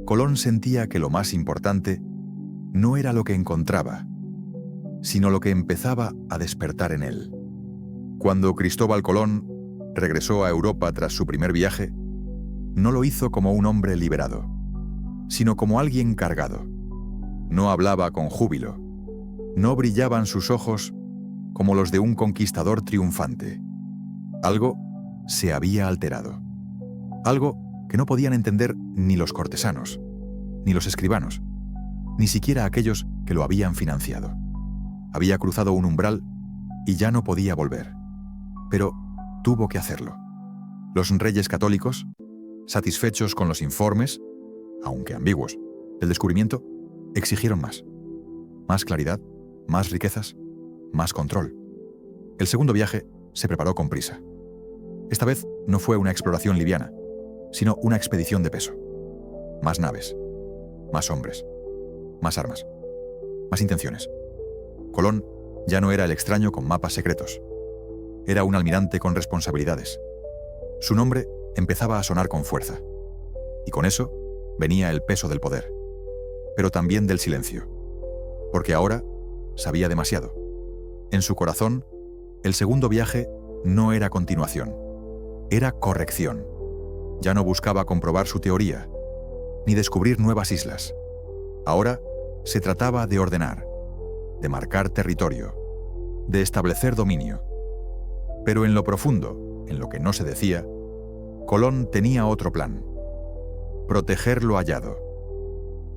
S1: Colón sentía que lo más importante no era lo que encontraba, sino lo que empezaba a despertar en él. Cuando Cristóbal Colón regresó a Europa tras su primer viaje, no lo hizo como un hombre liberado, sino como alguien cargado. No hablaba con júbilo, no brillaban sus ojos como los de un conquistador triunfante. Algo se había alterado, algo que no podían entender ni los cortesanos, ni los escribanos, ni siquiera aquellos que lo habían financiado. Había cruzado un umbral y ya no podía volver, pero tuvo que hacerlo. Los reyes católicos, satisfechos con los informes, aunque ambiguos, del descubrimiento, exigieron más. Más claridad, más riquezas, más control. El segundo viaje se preparó con prisa. Esta vez no fue una exploración liviana, sino una expedición de peso. Más naves, más hombres, más armas, más intenciones. Colón ya no era el extraño con mapas secretos. Era un almirante con responsabilidades. Su nombre empezaba a sonar con fuerza. Y con eso venía el peso del poder, pero también del silencio. Porque ahora sabía demasiado. En su corazón, el segundo viaje no era continuación, era corrección. Ya no buscaba comprobar su teoría, ni descubrir nuevas islas. Ahora se trataba de ordenar, de marcar territorio, de establecer dominio. Pero en lo profundo, en lo que no se decía, Colón tenía otro plan: proteger lo hallado,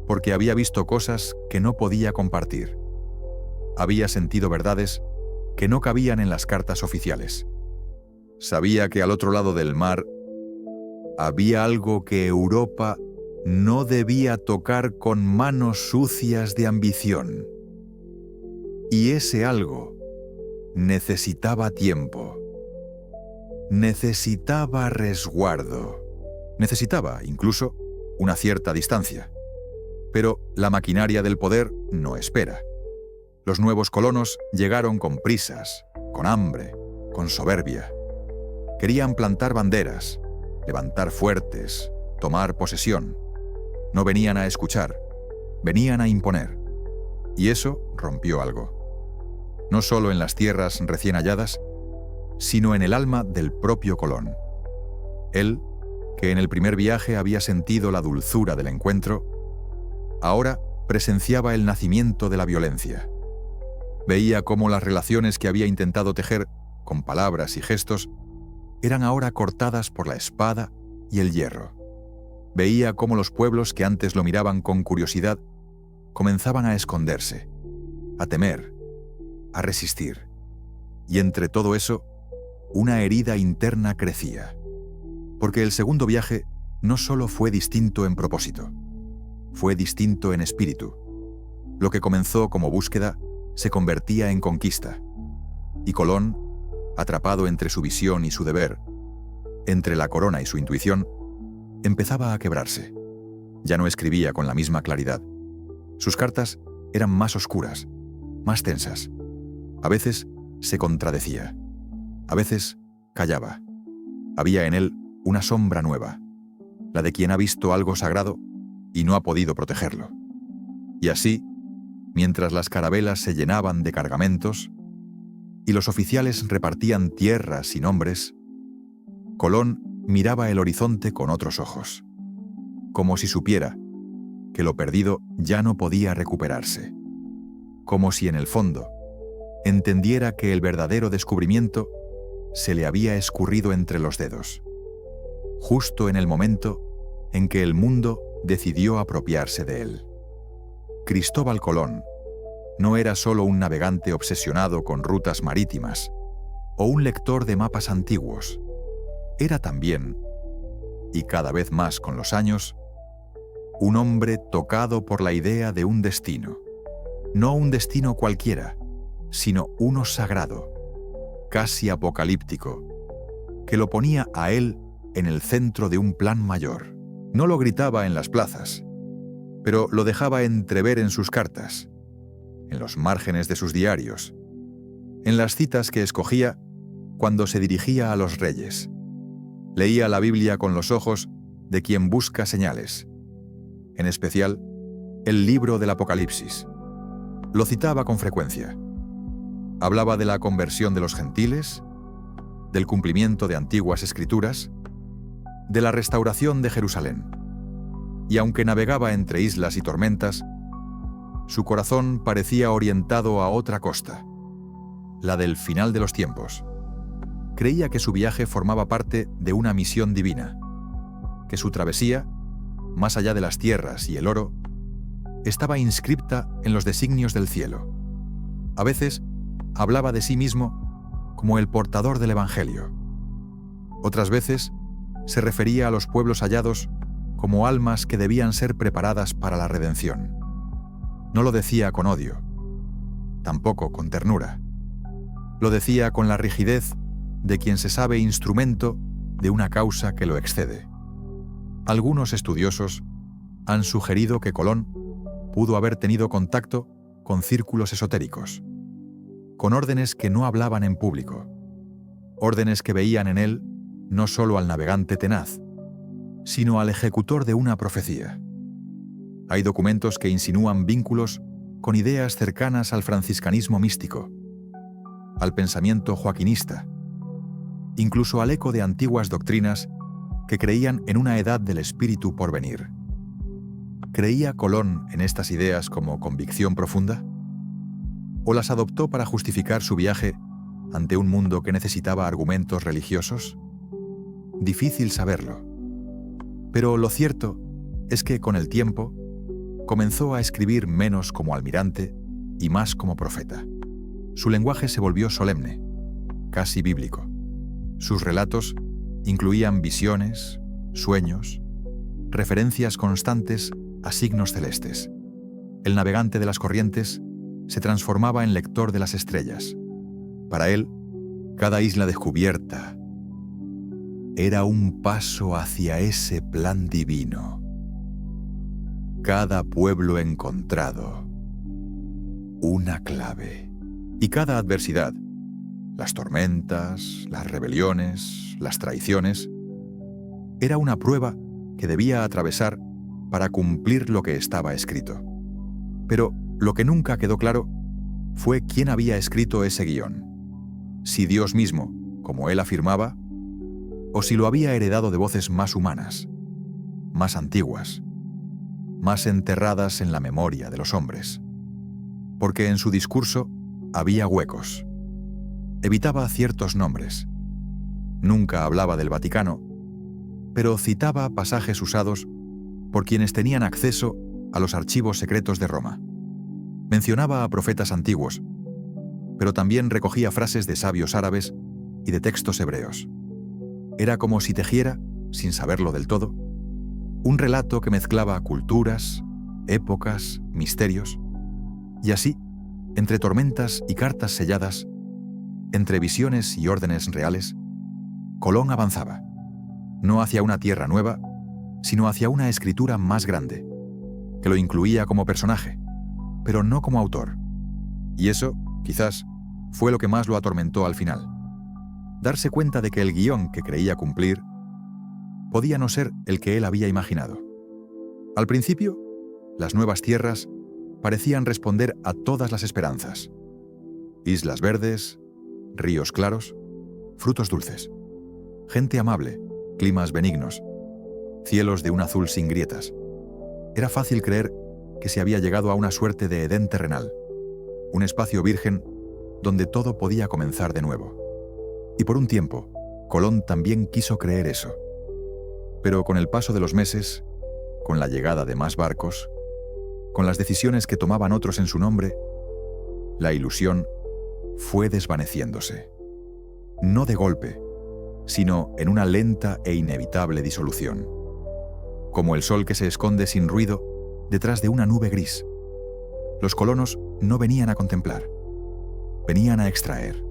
S1: porque había visto cosas que no podía compartir. Había sentido verdades que no cabían en las cartas oficiales. Sabía que al otro lado del mar había algo que Europa no debía tocar con manos sucias de ambición. Y ese algo necesitaba tiempo. Necesitaba resguardo. Necesitaba, incluso, una cierta distancia. Pero la maquinaria del poder no espera. Los nuevos colonos llegaron con prisas, con hambre, con soberbia. Querían plantar banderas, levantar fuertes, tomar posesión. No venían a escuchar, venían a imponer. Y eso rompió algo. no solo en las tierras recién halladas, sino en el alma del propio Colón. Él, que en el primer viaje había sentido la dulzura del encuentro, ahora presenciaba el nacimiento de la violencia. Veía cómo las relaciones que había intentado tejer con palabras y gestos eran ahora cortadas por la espada y el hierro. Veía cómo los pueblos que antes lo miraban con curiosidad comenzaban a esconderse, a temer, a resistir. Y entre todo eso, una herida interna crecía. Porque el segundo viaje no solo fue distinto en propósito, fue distinto en espíritu. Lo que comenzó como búsqueda se convertía en conquista. Y Colón, atrapado entre su visión y su deber, entre la corona y su intuición, empezaba a quebrarse. Ya no escribía con la misma claridad. Sus cartas eran más oscuras, más tensas. A veces se contradecía. A veces callaba. Había en él una sombra nueva, la de quien ha visto algo sagrado y no ha podido protegerlo. Y así, mientras las carabelas se llenaban de cargamentos y los oficiales repartían tierras y nombres, Colón miraba el horizonte con otros ojos, como si supiera que lo perdido ya no podía recuperarse, como si en el fondo entendiera que el verdadero descubrimiento se le había escurrido entre los dedos, justo en el momento en que el mundo decidió apropiarse de él. Cristóbal Colón no era solo un navegante obsesionado con rutas marítimas o un lector de mapas antiguos. Era también, y cada vez más con los años, un hombre tocado por la idea de un destino. No un destino cualquiera, sino uno sagrado, casi apocalíptico, que lo ponía a él en el centro de un plan mayor. No lo gritaba en las plazas, pero lo dejaba entrever en sus cartas, en los márgenes de sus diarios, en las citas que escogía cuando se dirigía a los reyes. Leía la Biblia con los ojos de quien busca señales, en especial el libro del Apocalipsis. Lo citaba con frecuencia. Hablaba de la conversión de los gentiles, del cumplimiento de antiguas escrituras, de la restauración de Jerusalén. Y aunque navegaba entre islas y tormentas, su corazón parecía orientado a otra costa, la del final de los tiempos. Creía que su viaje formaba parte de una misión divina, que su travesía, más allá de las tierras y el oro, estaba inscripta en los designios del cielo. A veces hablaba de sí mismo como el portador del Evangelio. Otras veces se refería a los pueblos hallados como almas que debían ser preparadas para la redención. No lo decía con odio, tampoco con ternura. Lo decía con la rigidez de quien se sabe instrumento de una causa que lo excede. Algunos estudiosos han sugerido que Colón pudo haber tenido contacto con círculos esotéricos, con órdenes que no hablaban en público, órdenes que veían en él no solo al navegante tenaz, sino al ejecutor de una profecía. Hay documentos que insinúan vínculos con ideas cercanas al franciscanismo místico, al pensamiento joaquinista, incluso al eco de antiguas doctrinas que creían en una edad del espíritu por venir. ¿Creía Colón en estas ideas como convicción profunda? ¿O las adoptó para justificar su viaje ante un mundo que necesitaba argumentos religiosos? Difícil saberlo. Pero lo cierto es que con el tiempo comenzó a escribir menos como almirante y más como profeta. Su lenguaje se volvió solemne, casi bíblico. Sus relatos incluían visiones, sueños, referencias constantes a signos celestes. El navegante de las corrientes se transformaba en lector de las estrellas. Para él, cada isla descubierta era un paso hacia ese plan divino. Cada pueblo encontrado, una clave. Y cada adversidad, las tormentas, las rebeliones, las traiciones, era una prueba que debía atravesar para cumplir lo que estaba escrito. Pero lo que nunca quedó claro fue quién había escrito ese guión. Si Dios mismo, como él afirmaba, o si lo había heredado de voces más humanas, más antiguas, más enterradas en la memoria de los hombres. Porque en su discurso había huecos. Evitaba ciertos nombres. Nunca hablaba del Vaticano, pero citaba pasajes usados por quienes tenían acceso a los archivos secretos de Roma. Mencionaba a profetas antiguos, pero también recogía frases de sabios árabes y de textos hebreos. Era como si tejiera, sin saberlo del todo, un relato que mezclaba culturas, épocas, misterios, y así, entre tormentas y cartas selladas, entre visiones y órdenes reales, Colón avanzaba, no hacia una tierra nueva, sino hacia una escritura más grande, que lo incluía como personaje, pero no como autor. Y eso, quizás, fue lo que más lo atormentó al final. Darse cuenta de que el guión que creía cumplir podía no ser el que él había imaginado. Al principio, las nuevas tierras parecían responder a todas las esperanzas. Islas verdes, ríos claros, frutos dulces, gente amable, climas benignos, cielos de un azul sin grietas. Era fácil creer que se había llegado a una suerte de Edén terrenal, un espacio virgen donde todo podía comenzar de nuevo. Y por un tiempo, Colón también quiso creer eso. Pero con el paso de los meses, con la llegada de más barcos, con las decisiones que tomaban otros en su nombre, la ilusión fue desvaneciéndose. No de golpe, sino en una lenta e inevitable disolución. Como el sol que se esconde sin ruido detrás de una nube gris. Los colonos no venían a contemplar, venían a extraer,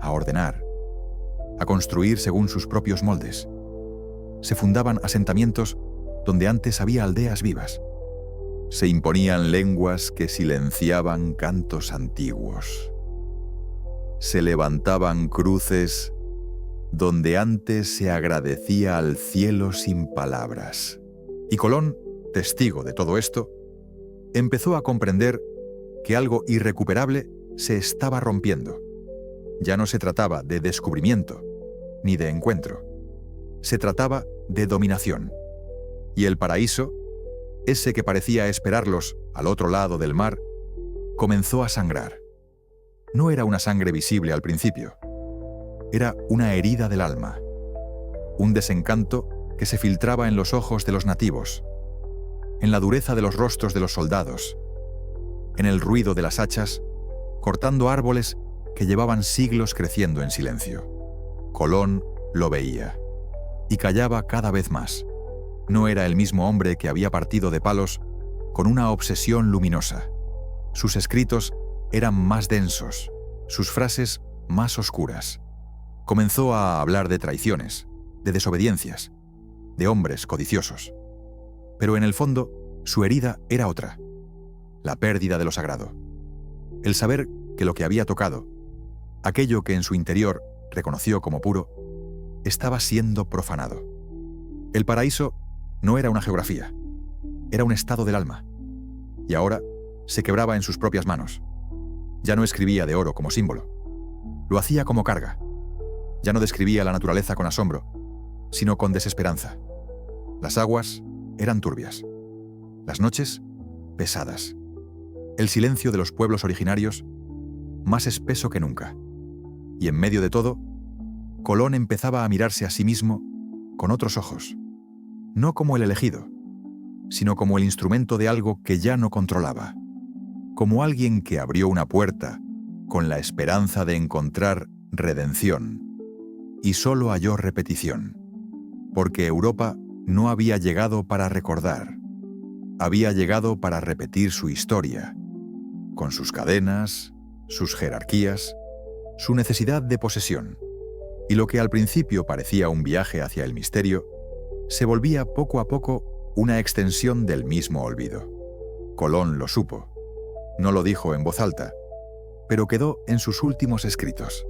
S1: a ordenar, a construir según sus propios moldes. Se fundaban asentamientos donde antes había aldeas vivas. Se imponían lenguas que silenciaban cantos antiguos. Se levantaban cruces donde antes se agradecía al cielo sin palabras. Y Colón, testigo de todo esto, empezó a comprender que algo irrecuperable se estaba rompiendo. Ya no se trataba de descubrimiento, ni de encuentro. Se trataba de dominación. Y el paraíso, ese que parecía esperarlos al otro lado del mar, comenzó a sangrar. No era una sangre visible al principio. Era una herida del alma. Un desencanto que se filtraba en los ojos de los nativos, en la dureza de los rostros de los soldados, en el ruido de las hachas, cortando árboles que llevaban siglos creciendo en silencio. Colón lo veía y callaba cada vez más. No era el mismo hombre que había partido de Palos con una obsesión luminosa. Sus escritos eran más densos, sus frases más oscuras. Comenzó a hablar de traiciones, de desobediencias, de hombres codiciosos. Pero en el fondo, su herida era otra: la pérdida de lo sagrado. El saber que lo que había tocado, aquello que en su interior reconoció como puro, estaba siendo profanado. El paraíso no era una geografía, era un estado del alma. Y ahora se quebraba en sus propias manos. Ya no escribía de oro como símbolo. Lo hacía como carga. Ya no describía la naturaleza con asombro, sino con desesperanza. Las aguas eran turbias. Las noches, pesadas. El silencio de los pueblos originarios, más espeso que nunca. Y en medio de todo, Colón empezaba a mirarse a sí mismo con otros ojos. No como el elegido, sino como el instrumento de algo que ya no controlaba. Como alguien que abrió una puerta con la esperanza de encontrar redención. Y solo halló repetición. Porque Europa no había llegado para recordar. Había llegado para repetir su historia, con sus cadenas, sus jerarquías, su necesidad de posesión. Y lo que al principio parecía un viaje hacia el misterio, se volvía poco a poco una extensión del mismo olvido. Colón lo supo. No lo dijo en voz alta, pero quedó en sus últimos escritos,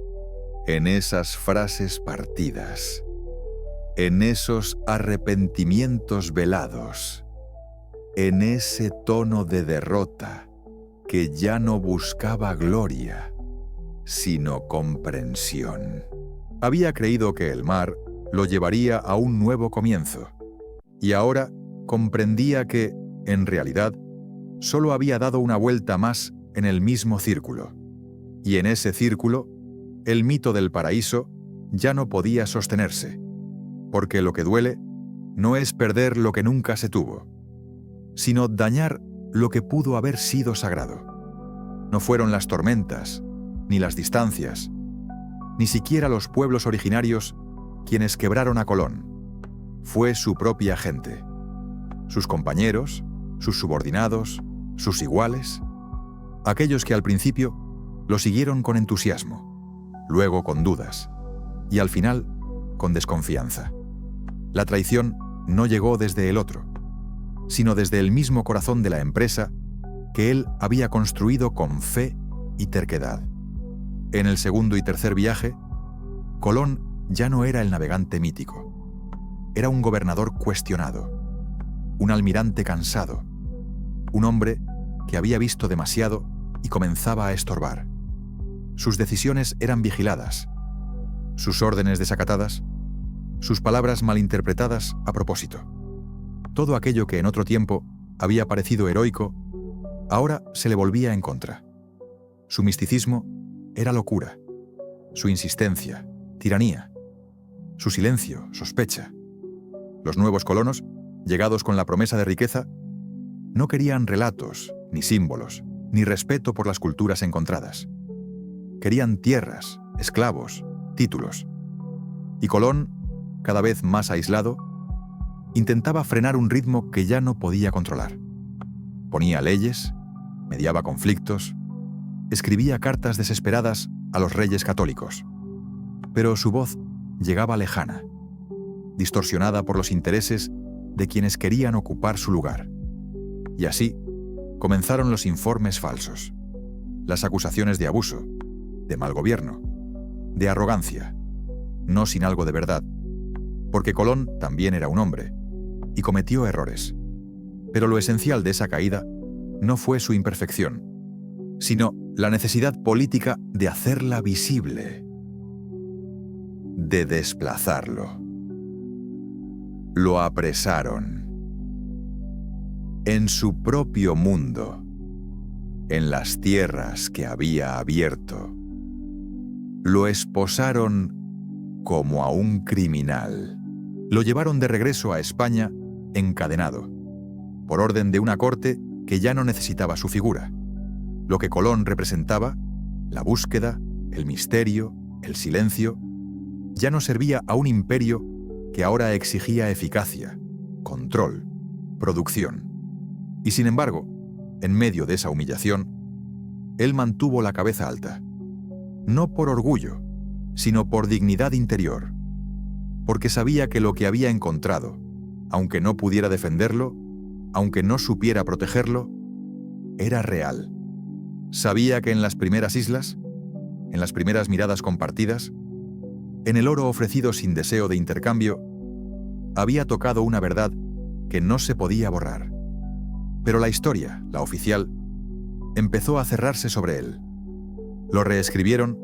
S1: en esas frases partidas, en esos arrepentimientos velados, en ese tono de derrota que ya no buscaba gloria, sino comprensión. Había creído que el mar lo llevaría a un nuevo comienzo, y ahora comprendía que, en realidad, solo había dado una vuelta más en el mismo círculo, y en ese círculo, el mito del paraíso ya no podía sostenerse, porque lo que duele no es perder lo que nunca se tuvo, sino dañar lo que pudo haber sido sagrado. No fueron las tormentas, ni las distancias, ni siquiera los pueblos originarios quienes quebraron a Colón. Fue su propia gente, sus compañeros, sus subordinados, sus iguales, aquellos que al principio lo siguieron con entusiasmo, luego con dudas, y al final con desconfianza. La traición no llegó desde el otro, sino desde el mismo corazón de la empresa que él había construido con fe y terquedad. En el segundo y tercer viaje, Colón ya no era el navegante mítico. Era un gobernador cuestionado, un almirante cansado, un hombre que había visto demasiado y comenzaba a estorbar. Sus decisiones eran vigiladas, sus órdenes desacatadas, sus palabras malinterpretadas a propósito. Todo aquello que en otro tiempo había parecido heroico, ahora se le volvía en contra. Su misticismo era locura, su insistencia, tiranía, su silencio, sospecha. Los nuevos colonos, llegados con la promesa de riqueza, no querían relatos, ni símbolos, ni respeto por las culturas encontradas. Querían tierras, esclavos, títulos. Y Colón, cada vez más aislado, intentaba frenar un ritmo que ya no podía controlar. Ponía leyes, mediaba conflictos, escribía cartas desesperadas a los reyes católicos. Pero su voz llegaba lejana, distorsionada por los intereses de quienes querían ocupar su lugar. Y así comenzaron los informes falsos, las acusaciones de abuso, de mal gobierno, de arrogancia, no sin algo de verdad, porque Colón también era un hombre y cometió errores. Pero lo esencial de esa caída no fue su imperfección, sino la necesidad política de hacerla visible, de desplazarlo. Lo apresaron. En su propio mundo, en las tierras que había abierto, lo esposaron como a un criminal. Lo llevaron de regreso a España encadenado, por orden de una corte que ya no necesitaba su figura. Lo que Colón representaba, la búsqueda, el misterio, el silencio, ya no servía a un imperio que ahora exigía eficacia, control, producción. Y sin embargo, en medio de esa humillación, él mantuvo la cabeza alta, no por orgullo, sino por dignidad interior, porque sabía que lo que había encontrado, aunque no pudiera defenderlo, aunque no supiera protegerlo, era real. Sabía que en las primeras islas, en las primeras miradas compartidas, en el oro ofrecido sin deseo de intercambio, había tocado una verdad que no se podía borrar. Pero la historia, la oficial, empezó a cerrarse sobre él. Lo reescribieron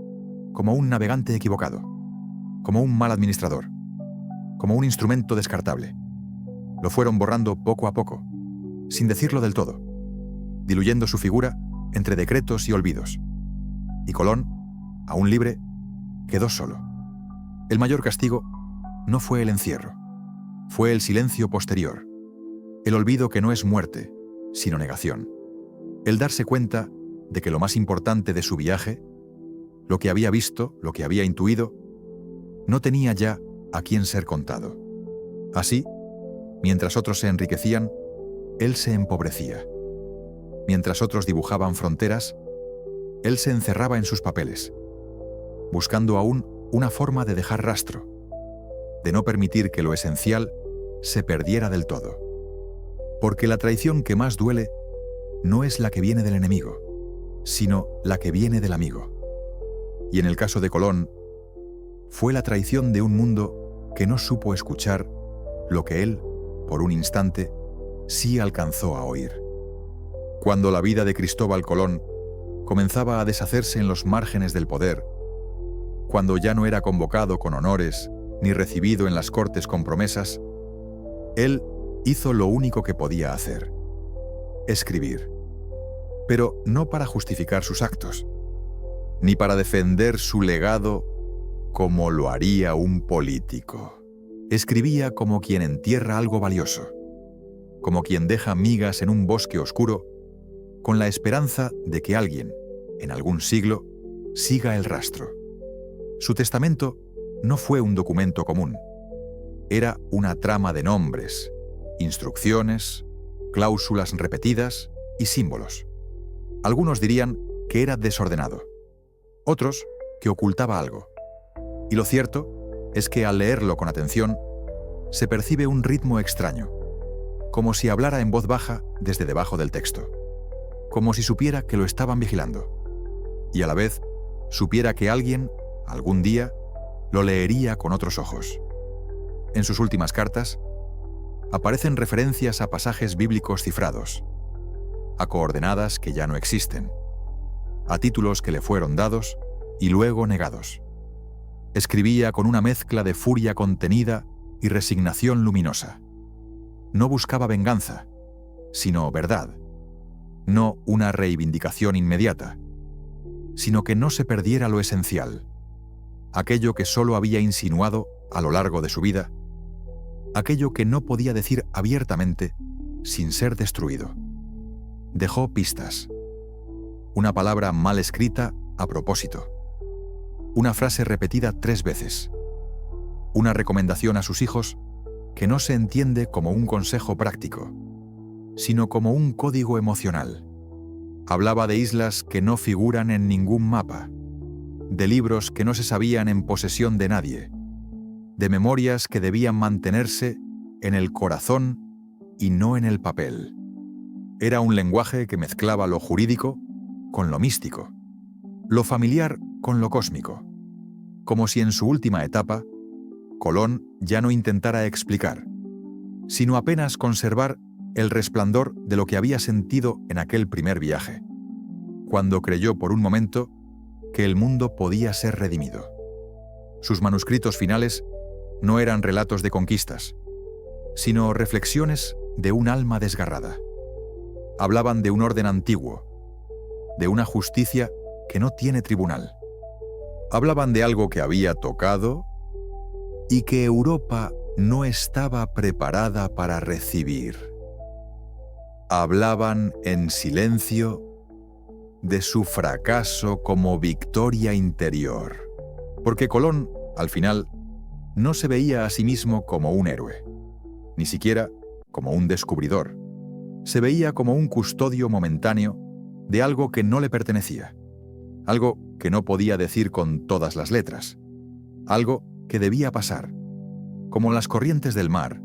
S1: como un navegante equivocado, como un mal administrador, como un instrumento descartable. Lo fueron borrando poco a poco, sin decirlo del todo, diluyendo su figura entre decretos y olvidos. Y Colón, aún libre, quedó solo. El mayor castigo no fue el encierro, fue el silencio posterior, el olvido que no es muerte, sino negación. El darse cuenta de que lo más importante de su viaje, lo que había visto, lo que había intuido, no tenía ya a quién ser contado. Así, mientras otros se enriquecían, él se empobrecía. Mientras otros dibujaban fronteras, él se encerraba en sus papeles, buscando aún una forma de dejar rastro, de no permitir que lo esencial se perdiera del todo. Porque la traición que más duele no es la que viene del enemigo, sino la que viene del amigo. Y en el caso de Colón, fue la traición de un mundo que no supo escuchar lo que él, por un instante, sí alcanzó a oír. Cuando la vida de Cristóbal Colón comenzaba a deshacerse en los márgenes del poder, cuando ya no era convocado con honores ni recibido en las cortes con promesas, él hizo lo único que podía hacer: escribir. Pero no para justificar sus actos, ni para defender su legado como lo haría un político. Escribía como quien entierra algo valioso, como quien deja migas en un bosque oscuro, con la esperanza de que alguien, en algún siglo, siga el rastro. Su testamento no fue un documento común. Era una trama de nombres, instrucciones, cláusulas repetidas y símbolos. Algunos dirían que era desordenado, otros que ocultaba algo. Y lo cierto es que al leerlo con atención, se percibe un ritmo extraño, como si hablara en voz baja desde debajo del texto, como si supiera que lo estaban vigilando, y a la vez supiera que alguien, algún día, lo leería con otros ojos. En sus últimas cartas, aparecen referencias a pasajes bíblicos cifrados, a coordenadas que ya no existen, a títulos que le fueron dados y luego negados. Escribía con una mezcla de furia contenida y resignación luminosa. No buscaba venganza, sino verdad. No una reivindicación inmediata, sino que no se perdiera lo esencial, aquello que solo había insinuado a lo largo de su vida, aquello que no podía decir abiertamente sin ser destruido. Dejó pistas. Una palabra mal escrita a propósito. Una frase repetida 3 veces. Una recomendación a sus hijos que no se entiende como un consejo práctico, sino como un código emocional. Hablaba de islas que no figuran en ningún mapa, de libros que no se sabían en posesión de nadie, de memorias que debían mantenerse en el corazón y no en el papel. Era un lenguaje que mezclaba lo jurídico con lo místico, lo familiar con lo cósmico, como si en su última etapa, Colón ya no intentara explicar, sino apenas conservar el resplandor de lo que había sentido en aquel primer viaje, cuando creyó por un momento que el mundo podía ser redimido. Sus manuscritos finales no eran relatos de conquistas, sino reflexiones de un alma desgarrada. Hablaban de un orden antiguo, de una justicia que no tiene tribunal. Hablaban de algo que había tocado y que Europa no estaba preparada para recibir. Hablaban en silencio de su fracaso como victoria interior, porque Colón, al final, no se veía a sí mismo como un héroe, ni siquiera como un descubridor. Se veía como un custodio momentáneo de algo que no le pertenecía, algo que no podía decir con todas las letras, algo que debía pasar, como las corrientes del mar,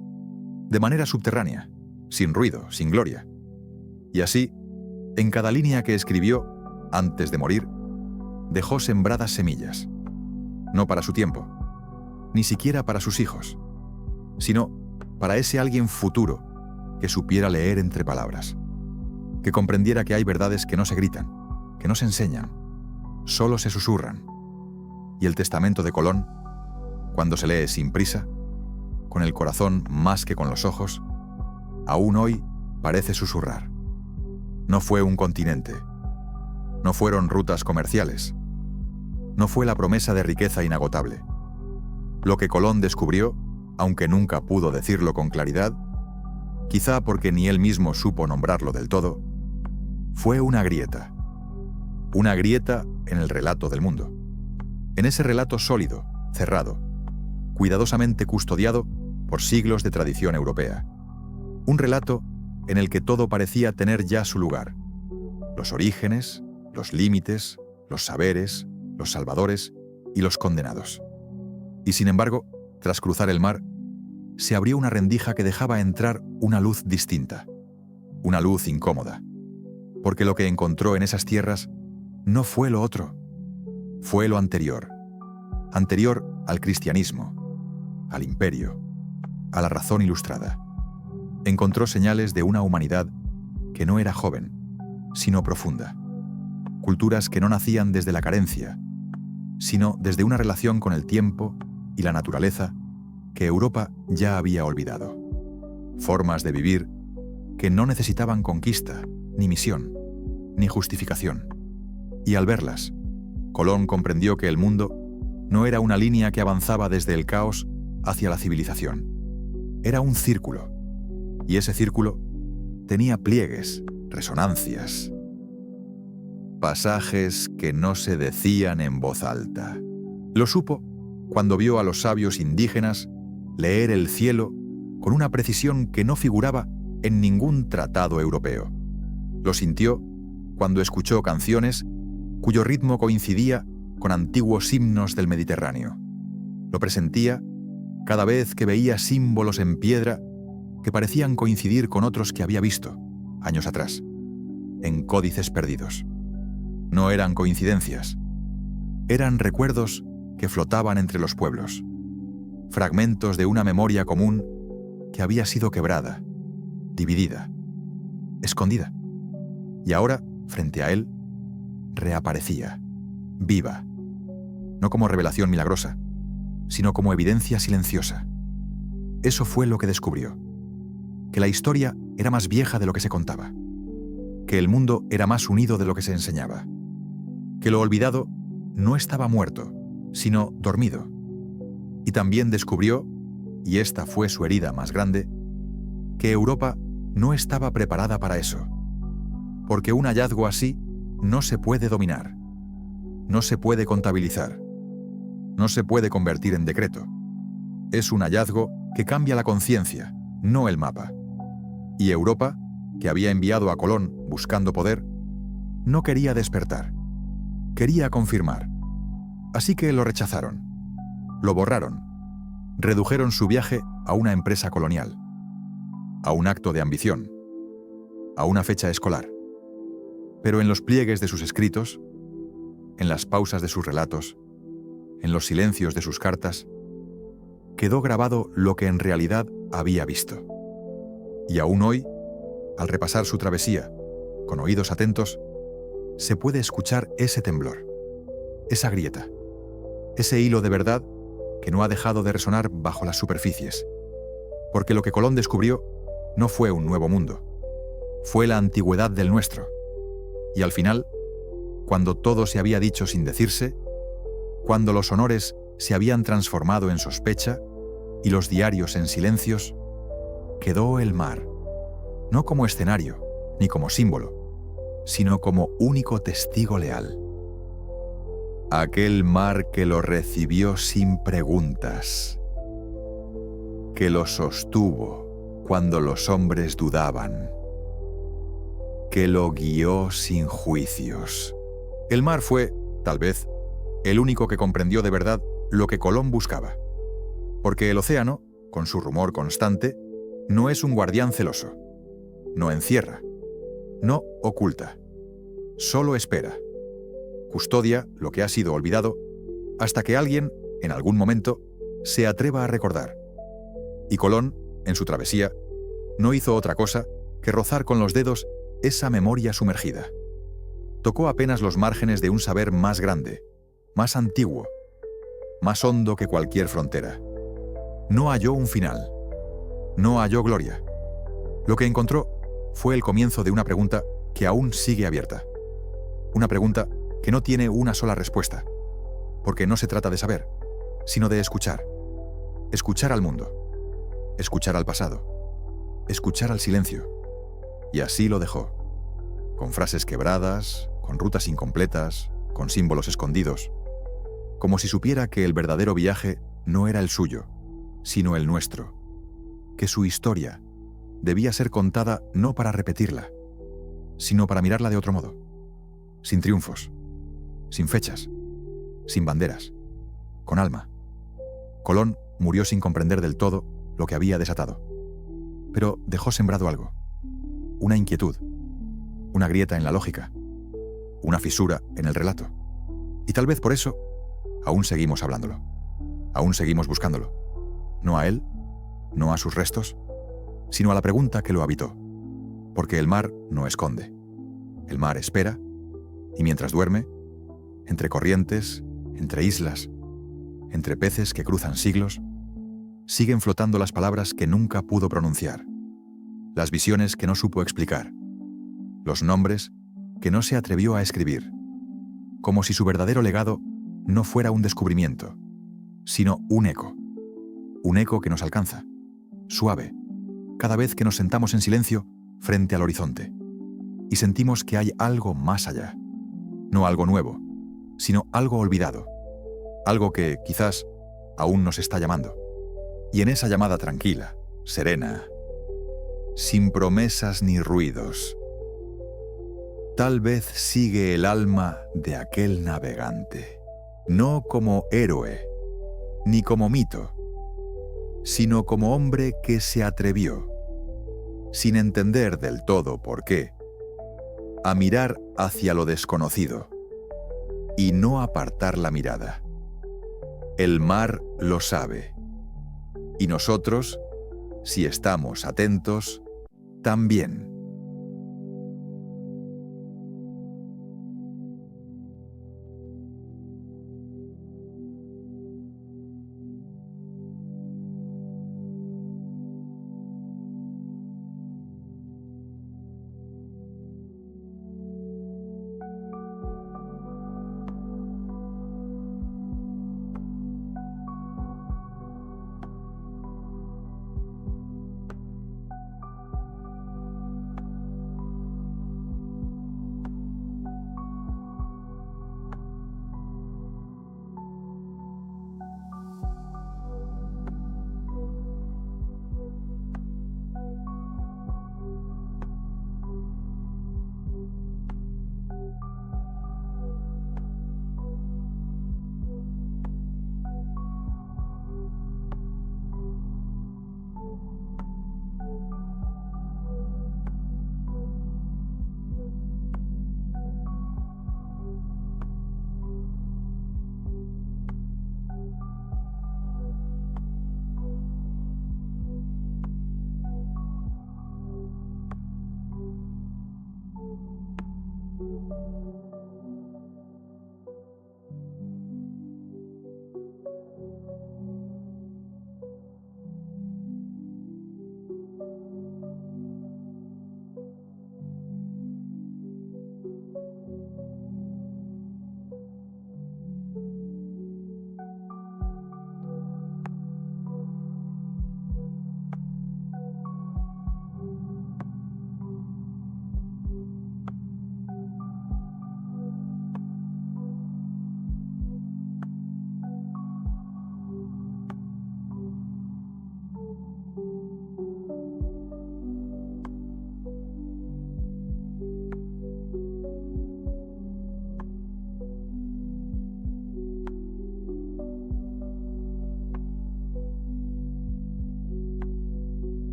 S1: de manera subterránea, sin ruido, sin gloria. Y así, en cada línea que escribió, antes de morir, dejó sembradas semillas, no para su tiempo, ni siquiera para sus hijos, sino para ese alguien futuro que supiera leer entre palabras, que comprendiera que hay verdades que no se gritan, que no se enseñan, solo se susurran. Y el testamento de Colón, cuando se lee sin prisa, con el corazón más que con los ojos, aún hoy parece susurrar. No fue un continente, no fueron rutas comerciales, no fue la promesa de riqueza inagotable. Lo que Colón descubrió, aunque nunca pudo decirlo con claridad, quizá porque ni él mismo supo nombrarlo del todo, fue una grieta en el relato del mundo, en ese relato sólido, cerrado, cuidadosamente custodiado por siglos de tradición europea. Un relato en el que todo parecía tener ya su lugar: los orígenes, los límites, los saberes, los salvadores y los condenados. Y sin embargo, tras cruzar el mar, se abrió una rendija que dejaba entrar una luz distinta, una luz incómoda, porque lo que encontró en esas tierras no fue lo otro, fue lo anterior al cristianismo, al imperio, a la razón ilustrada. Encontró señales de una humanidad que no era joven, sino profunda. Culturas que no nacían desde la carencia, sino desde una relación con el tiempo y la naturaleza que Europa ya había olvidado. Formas de vivir que no necesitaban conquista, ni misión, ni justificación. Y al verlas, Colón comprendió que el mundo no era una línea que avanzaba desde el caos hacia la civilización. Era un círculo, y ese círculo tenía pliegues, resonancias, pasajes que no se decían en voz alta. Lo supo cuando vio a los sabios indígenas leer el cielo con una precisión que no figuraba en ningún tratado europeo. Lo sintió cuando escuchó canciones cuyo ritmo coincidía con antiguos himnos del Mediterráneo. Lo presentía cada vez que veía símbolos en piedra que parecían coincidir con otros que había visto, años atrás, en códices perdidos. No eran coincidencias, eran recuerdos que flotaban entre los pueblos, fragmentos de una memoria común que había sido quebrada, dividida, escondida. Y ahora, frente a él, reaparecía, viva, no como revelación milagrosa, sino como evidencia silenciosa. Eso fue lo que descubrió, que la historia era más vieja de lo que se contaba, que el mundo era más unido de lo que se enseñaba, que lo olvidado no estaba muerto, sino dormido. Y también descubrió, y esta fue su herida más grande, que Europa no estaba preparada para eso, porque un hallazgo así no se puede dominar, no se puede contabilizar, no se puede convertir en decreto. Es un hallazgo que cambia la conciencia, no el mapa. Y Europa, que había enviado a Colón buscando poder, no quería despertar, quería confirmar. Así que lo rechazaron, lo borraron, redujeron su viaje a una empresa colonial, a un acto de ambición, a una fecha escolar. Pero en los pliegues de sus escritos, en las pausas de sus relatos, en los silencios de sus cartas, quedó grabado lo que en realidad había visto. Y aún hoy, al repasar su travesía, con oídos atentos, se puede escuchar ese temblor, esa grieta, ese hilo de verdad que no ha dejado de resonar bajo las superficies. Porque lo que Colón descubrió no fue un nuevo mundo, fue la antigüedad del nuestro. Y al final, cuando todo se había dicho sin decirse, cuando los honores se habían transformado en sospecha y los diarios en silencios, quedó el mar, no como escenario ni como símbolo, sino como único testigo leal. Aquel mar que lo recibió sin preguntas, que lo sostuvo cuando los hombres dudaban, que lo guió sin juicios. El mar fue, tal vez, el único que comprendió de verdad lo que Colón buscaba. Porque el océano, con su rumor constante, no es un guardián celoso. No encierra, no oculta, solo espera. Custodia lo que ha sido olvidado hasta que alguien, en algún momento, se atreva a recordar. Y Colón, en su travesía, no hizo otra cosa que rozar con los dedos esa memoria sumergida. Tocó apenas los márgenes de un saber más grande, más antiguo, más hondo que cualquier frontera. No halló un final, no halló gloria. Lo que encontró fue el comienzo de una pregunta que aún sigue abierta. Una pregunta que no tiene una sola respuesta, porque no se trata de saber, sino de escuchar. Escuchar al mundo, escuchar al pasado, escuchar al silencio. Y así lo dejó, con frases quebradas, con rutas incompletas, con símbolos escondidos, como si supiera que el verdadero viaje no era el suyo, sino el nuestro, que su historia debía ser contada no para repetirla, sino para mirarla de otro modo, sin triunfos, sin fechas, sin banderas, con alma. Colón murió sin comprender del todo lo que había desatado, pero dejó sembrado algo, una inquietud, una grieta en la lógica, una fisura en el relato. Y tal vez por eso aún seguimos hablándolo, aún seguimos buscándolo, no a él, no a sus restos, sino a la pregunta que lo habitó, porque el mar no esconde, El mar espera, y mientras duerme, entre corrientes, entre islas, entre peces que cruzan siglos, siguen flotando las palabras que nunca pudo pronunciar, las visiones que no supo explicar, los nombres que no se atrevió a escribir, como si su verdadero legado no fuera un descubrimiento, sino un eco que nos alcanza, suave, cada vez que nos sentamos en silencio frente al horizonte y sentimos que hay algo más allá, no algo nuevo, sino algo olvidado, algo que quizás aún nos está llamando. Y en esa llamada tranquila, serena, sin promesas ni ruidos, tal vez sigue el alma de aquel navegante, no como héroe, ni como mito, sino como hombre que se atrevió, sin entender del todo por qué, a mirar hacia lo desconocido y no apartar la mirada. El mar lo sabe, y nosotros, si estamos atentos, también.